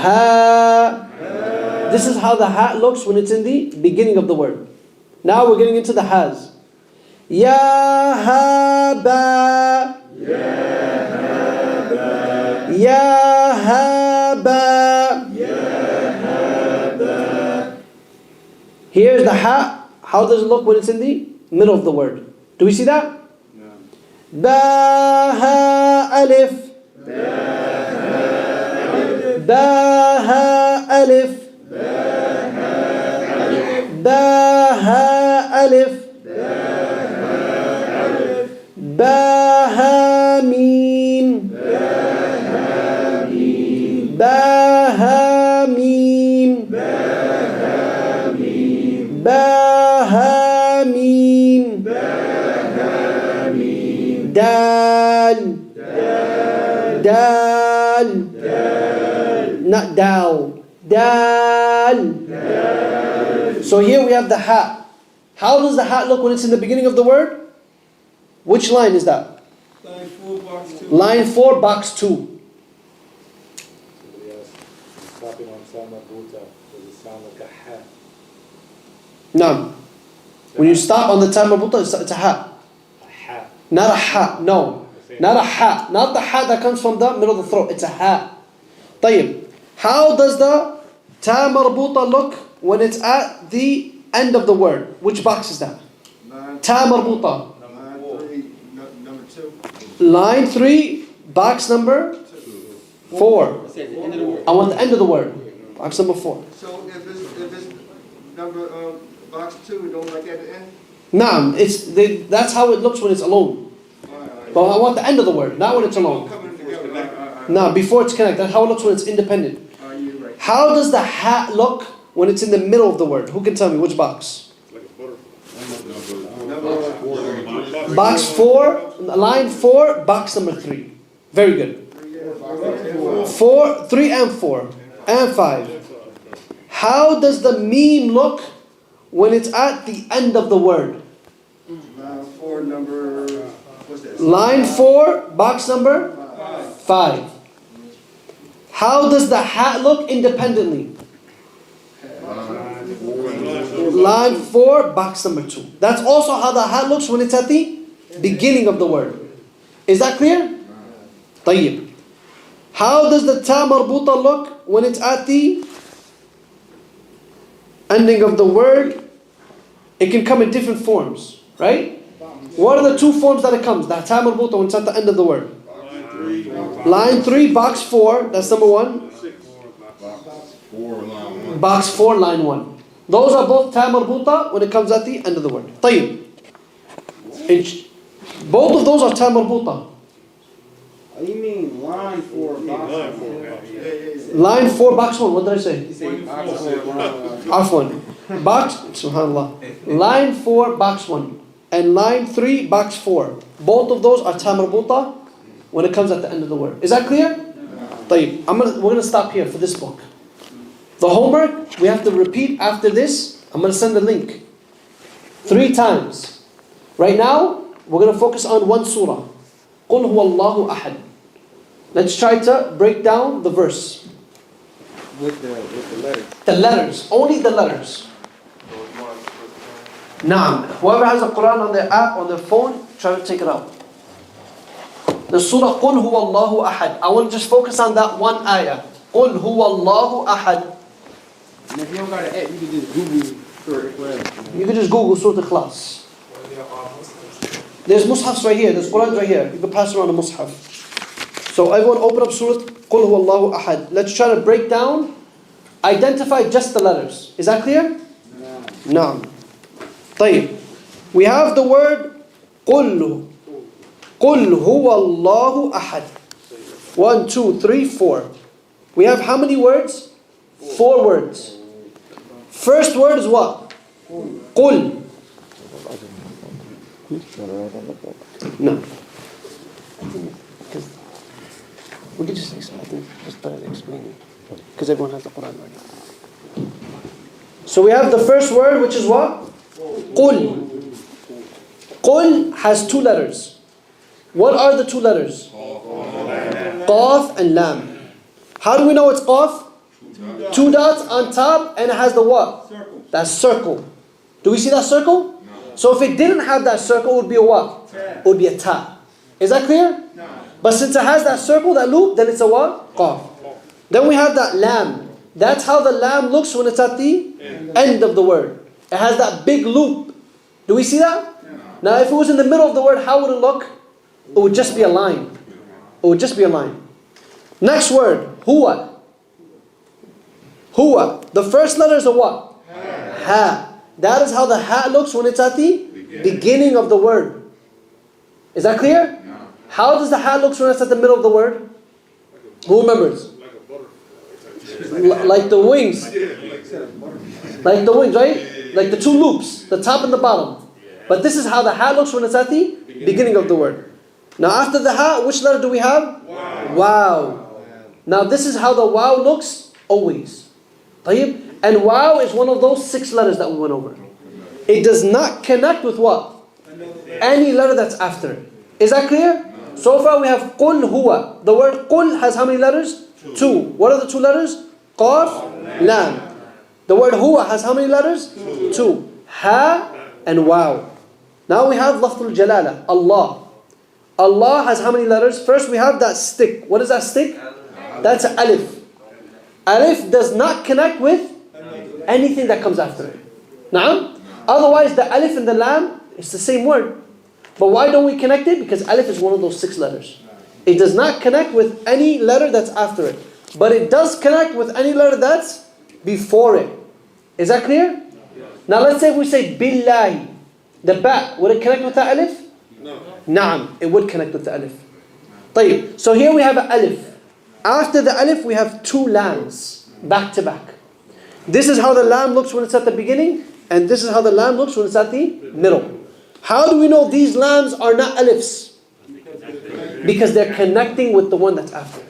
Ha. This is how the ha looks when it's in the beginning of the word. Now we're getting into the has. Ya ha ba. Ya ha ba. Here's the ha. How does it look when it's in the middle of the word? Do we see that? No. Ba ha alif. Ba ha alif. Ba ha alif. Ba ha mim. Ba ha mim. Ba ha mim. Dal. Dal. Not dal. Dal. So here we have the ha. How does the ha look when it's in the beginning of the word? Which line is that? Line 4, box 2. Line 4, box 2. Somebody else is stopping on ta marbuta. Does it sound like a ha? No. When you stop on the ta marbuta, it's a ha. A ha. Not a ha. No. Not a ha. Not the ha that comes from the middle of the throat. It's a ha. طيب. How does the ta marbuta look when it's at the end of the word? Which box is that? Ta marbuta. Number 2. Line 3, box number 4. I want the end of the word. Box number 4. So if it's number box 2, don't like at the end? Naam, that's how it looks when it's alone. But I want the end of the word, not when it's alone. Coming together. No, before it's connected. That's how it looks when it's independent. You're right. How does the ha look when it's in the middle of the word? Who can tell me which box? Box 4, line 4, box number 3. Very good. 4, 3 and 4 and 5. How does the meme look when it's at the end of the word? Line 4, number, what's that? Line 4, box number 5. How does the ha look independently? Line 4, box number 2. That's also how the ha looks when it's at the beginning of the word. Is that clear? طيب. How does the ta marbuta look when it's at the ending of the word? It can come in different forms. right? What are the two forms that it comes? The ta marbuta when it's at the end of the word. Line 3, box 4, that's number 1. Box 4, line 1. Those are both ta marbuta when it comes at the end of the word. طيب. Both of those are ta marbuta. You mean line 4, box 4? Line 4, box 1, what did I say? You say box 4, line 1. Afwan. Box, subhanallah. Line 4, box 1. And line 3, box 4. Both of those are ta marbuta when it comes at the end of the word. Is that clear? طيب. We're going to stop here for this book. The homework, we have to repeat after this. I'm going to send the link 3 times. Right now, we're going to focus on one surah. قُلْ هُوَ اللَّهُ أَحَدٌ. Let's try to break down the verse. With the letters. The letters, only the letters. Naam. Whoever has a Qur'an on their app, on their phone, try to take it out. The surah قُلْ هُوَ اللَّهُ أَحَدٌ. I want to just focus on that one ayah. قُلْ هُوَ اللَّهُ أَحَدٌ. And if you don't got an app, you can just Google Surah Ikhlas. You can just Google Surah Ikhlas. There's mushafs right here, there's Qur'an right here. You can pass around the mushaf. So everyone open up Surah قُلْ هُوَ اللَّهُ أَحَدٌ. Let's try to break down, identify just the letters. Is that clear? No. طيب. We have the word قُلْ هُوَ اللَّهُ أَحَدٌ. 1, 2, 3, 4. We have how many words? 4 words. First word is what? قُلْ. No. Because we can just explain. I think just better to explain it. Because everyone has the Qur'an already. So we have the first word, which is what? قُلْ. قُلْ has 2 letters. What are the 2 letters? Qaf and lam. How do we know it's qaf? 2 dots on top, and it has the what? That circle. Do we see that circle? So if it didn't have that circle, it would be a what? It would be a ta. Is that clear? But since it has that circle, that loop, then it's a what? Qaf. Then we have that lam. That's how the lam looks when it's at the end of the word. It has that big loop. Do we see that? Now if it was in the middle of the word, how would it look? It would just be a line. It would just be a line. Next word, huwa. Huwa. The first letter is a what? Ha. That is how the ha looks when it's at the beginning of the word. Is that clear? How does the ha look when it's at the middle of the word? Who remembers? Like the wings. Like the wings, right? Like the 2 loops, the top and the bottom. But this is how the ha looks when it's at the beginning of the word. Now after the ha, which letter do we have? Wow. Now this is how the wow looks always. طيب? And wow is one of those 6 letters that we went over. It does not connect with what? Any letter that's after it. Is that clear? So far we have قُلْ هُوَ. The word قُلْ has how many letters? 2. What are the 2 letters? Qaf, lam. The word huwa has how many letters? 2. Ha and wow. Now we have lafzul jalala, Allah. Allah has how many letters? First we have that stick. What is that stick? That's an alif. Alif does not connect with anything that comes after it. Naam? Otherwise the alif and the lam, it's the same word. But why don't we connect it? Because alif is one of those 6 letters. It does not connect with any letter that's after it. But it does connect with any letter that's before it. Is that clear? Now let's say if we say billahi. The ba, would it connect with the alif? No. Naam, it would connect with the alif. طيب. So here we have an alif. After the alif we have 2 lams back to back. This is how the lam looks when it's at the beginning, and this is how the lam looks when it's at the middle. How do we know these lams are not alifs? Because they're connecting with the one that's after.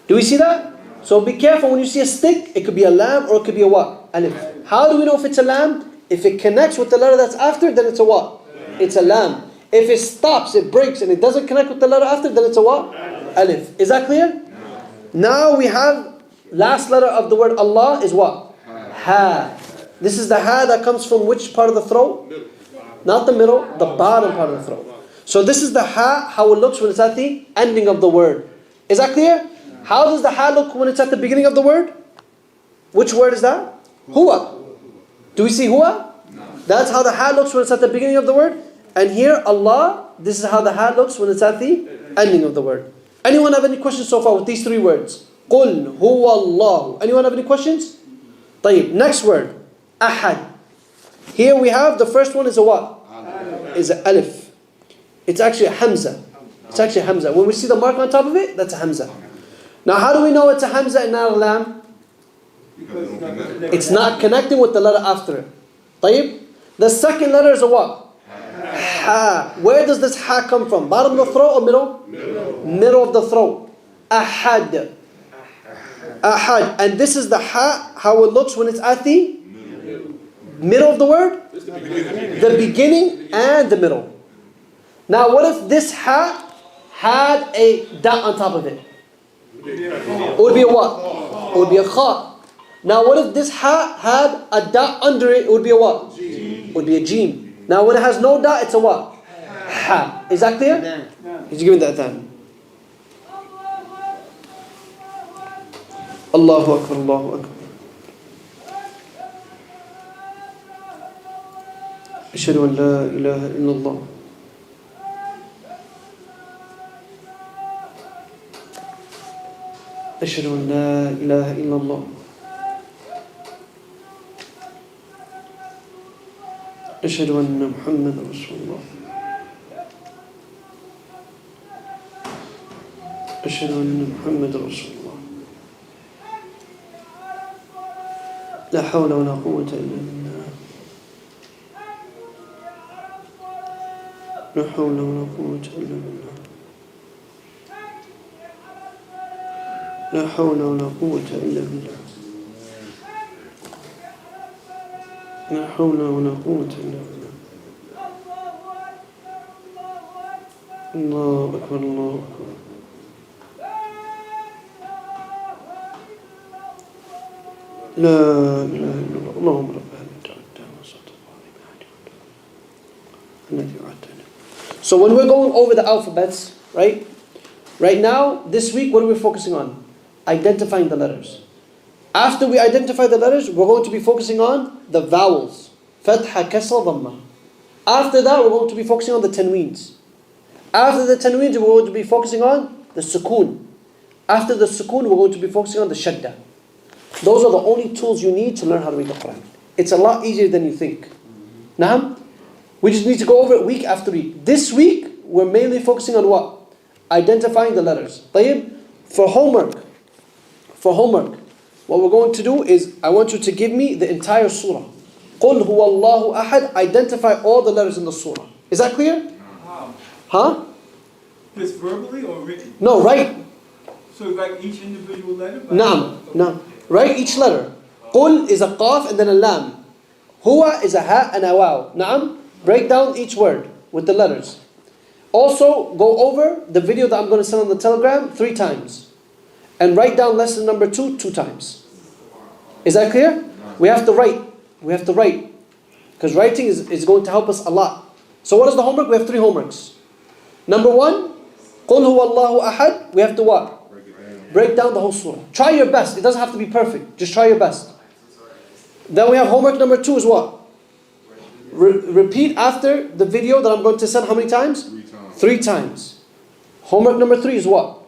Do we see that? So be careful when you see a stick, it could be a lam or it could be a what? Alif. How do we know if it's a lam? If it connects with the letter that's after, then it's a what? It's a lam. If it stops, it breaks, and it doesn't connect with the letter after, then it's a what? Alif. Is that clear? Now we have last letter of the word Allah is what? Ha. This is the ha that comes from which part of the throat? Not the middle, the bottom part of the throat. So this is the ha, how it looks when it's at the ending of the word. Is that clear? How does the ha look when it's at the beginning of the word? Which word is that? Huwa. Do we see huwa? That's how the ha looks when it's at the beginning of the word. And here, Allah, this is how the ha looks when it's at the ending of the word. Anyone have any questions so far with these three words? قُلْ هُوَ اللَّهُ. Anyone have any questions? طيب, next word. Ahad. Here we have, the first one is a what? Is an alif. It's actually a hamza. It's actually a hamza. When we see the mark on top of it, that's a hamza. Now how do we know it's a hamza and not a lam? It's not connecting with the letter after it. طيب. The second letter is a what? Ha. Where does this ha come from? Bottom of the throat or middle? Middle of the throat. Ahad. Ahad. And this is the ha, how it looks when it's at the middle of the word? The beginning and the middle. Now what if this ha had a dot on top of it? It would be a what? It would be a kha. Now what if this ha had a dot under it? It would be a what? It would be a jim. Now when it has no dot, it's a what? Ha. Is that clear? He's giving that then. Allahu Akbar, Allahu Akbar. أشهد أن لا إله إلا الله. أشهد أن لا إله إلا الله. أشهد أن محمد رسول الله. أشهد أن محمد رسول الله. لا حول ولا قوة إلا بالله. لا حول ولا قوة إلا بالله. لا حول ولا قوة إلا بالله. لا حول ولا قوة إلا بالله. الله أكبر الله أكبر. لا إله إلا الله. اللهم رب هذه الدعوة التامة والصلاة القائمة. So when we're going over the alphabets, right? Right now, this week, what are we focusing on? Identifying the letters. After we identify the letters, we're going to be focusing on the vowels. Fatha, kasra, dhamma. After that, we're going to be focusing on the tanweens. After the tanweens, we're going to be focusing on the sukoon. After the sukoon, we're going to be focusing on the shadda. Those are the only tools you need to learn how to read the Qur'an. It's a lot easier than you think. Naam? We just need to go over it week after week. This week, we're mainly focusing on what? Identifying the letters. طيب, for homework, what we're going to do is, I want you to give me the entire surah. قُلْ هُوَ اللَّهُ أَحَدْ. Identify all the letters in the surah. Is that clear? Huh? This verbally or written? No, write. So like each individual letter? Naam. Write each letter. قُل is a qaf and then a lam. Huwa is a ha and a waw. Naam. Break down each word with the letters. Also, go over the video that I'm going to send on the Telegram 3 times. And write down lesson number 2 times. Is that clear? We have to write. Because writing is going to help us a lot. So what is the homework? We have 3 homeworks. Number 1, قُلْ هُوَ اللَّهُ أَحَدْ. We have to what? Break down the whole surah. Try your best. It doesn't have to be perfect. Just try your best. Then we have homework number 2 is what? Repeat after the video that I'm going to send how many times? 3 times. Homework number 3 is what?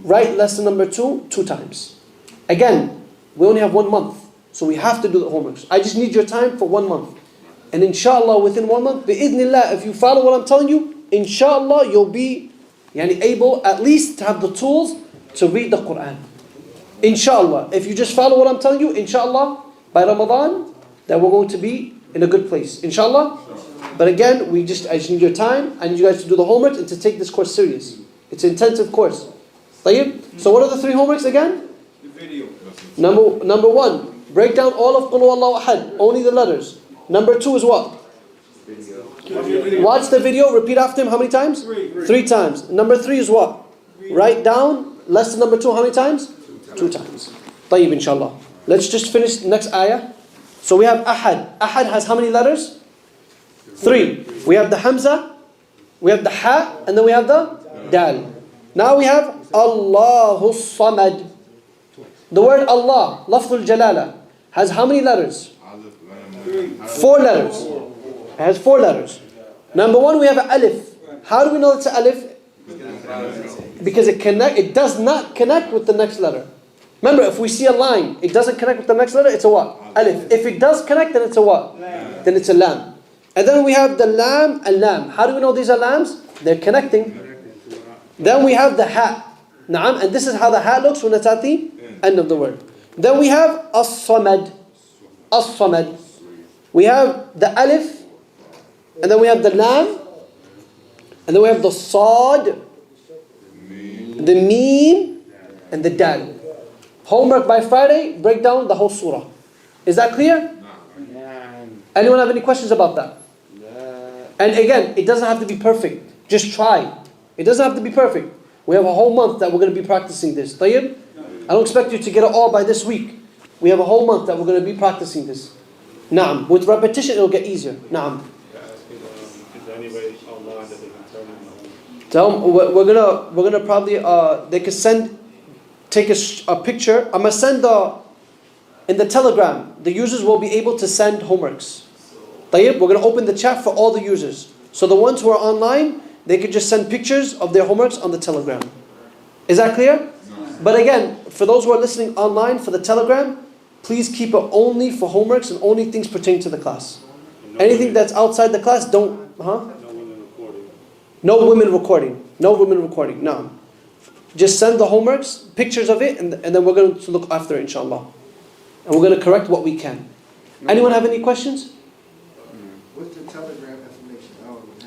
Write lesson number 2 times. Again, we only have 1 month. So we have to do the homeworks. I just need your time for 1 month. And inshallah, within 1 month, bi'idhnillah, if you follow what I'm telling you, inshallah, you'll be able at least to have the tools to read the Qur'an. Inshallah. If you just follow what I'm telling you, inshallah, by Ramadan, that we're going to be in a good place. Inshallah. But again, I just need your time. I need you guys to do the homework and to take this course serious. It's an intensive course. طيب? So what are the 3 homeworks again? The video. Number 1, break down all of Qul Huwallahu Ahad, only the letters. Number 2 is what? Watch the video, repeat after him how many times? 3 times. Number 3 is what? Write down lesson number 2 how many times? 2 times. طيب, inshallah. Let's just finish the next ayah. So we have Ahad. Ahad has how many letters? 3. We have the Hamza, we have the Ha, and then we have the Dal. Now we have Allahu Samad. The word Allah, Lafzul Jalala, has how many letters? 4 letters. It has 4 letters. Number one, we have an alif. How do we know it's an alif? Because it does not connect with the next letter. Remember, if we see a line, it doesn't connect with the next letter, it's a what? Alif. If it does connect, then it's a what? Then it's a lam. And then we have the lam and lam. How do we know these are lams? They're connecting. Then we have the ha. Na'am. And this is how the ha looks when it's at the end of the word. Then we have as-samad. As-samad. We have the alif. And then we have the lam. And then we have the sad. The meen. And the dal. Homework by Friday, break down the whole surah. Is that clear? Anyone have any questions about that? And again, it doesn't have to be perfect. Just try. It doesn't have to be perfect. We have a whole month that we're going to be practicing this. Tayyib? I don't expect you to get it all by this week. We have a whole month that we're going to be practicing this. Naam. With repetition, it'll get easier. Naam. Is there any way online that they can turn in? Tell them, we're gonna probably they can take a picture. I'm gonna send in the Telegram. The users will be able to send homeworks. Tayyib, we're gonna open the chat for all the users. So the ones who are online, they could just send pictures of their homeworks on the Telegram. Is that clear? But again, for those who are listening online for the Telegram, please keep it only for homeworks and only things pertaining to the class. Anything that's outside the class, don't. No women recording. No women recording. No women recording. No. Just send the homeworks, pictures of it, and then we're going to look after it, inshallah. And we're going to correct what we can. Anyone have any questions? What's the Telegram information?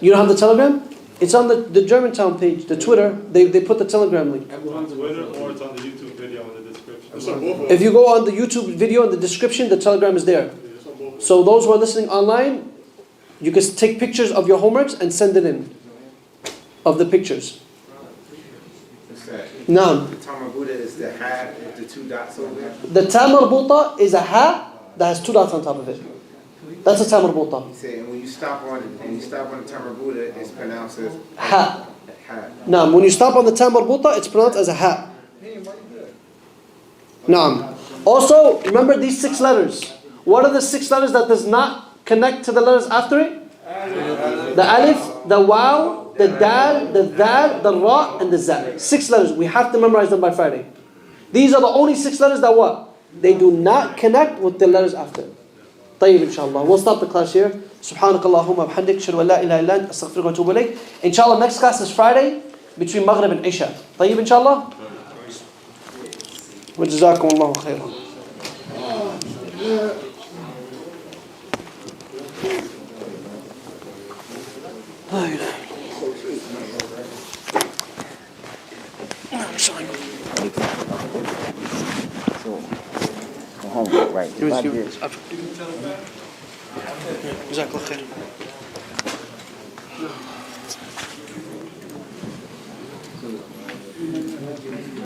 You don't have the Telegram? It's on the Germantown page, the Twitter. They put the Telegram link. On Twitter, or it's on the YouTube video in the description. If you go on the YouTube video in the description, the Telegram is there. So those who are listening online, you can take pictures of your homeworks and send it in. Of the pictures. Naam. The Tamarbuta is the hat with the two dots over there. The tamarbuta is a ha that has two dots on top of it. That's a tamarbuta. You say, and when you stop on the Tamarbuta, it's pronounced as Ha. hat. Naam. When you stop on the tamarbuta, it's pronounced as a ha. Naam. Also, remember these 6 letters. What are the 6 letters that does not connect to the letters after it? The alif, the waw, the dal, the dhal, the ra, and the za. 6 letters. We have to memorize them by Friday. These are the only 6 letters that what? They do not connect with the letters after. طيب inshallah. We'll stop the class here. سبحانك اللهم وبحمدك أشهد أن لا إله إلا أنت أستغفرك وأتوب إليك. Inshallah, next class is Friday between Maghrib and Isha. طيب inshallah. وجزاكم الله خيرا. Homework, right? جزاك الله خير.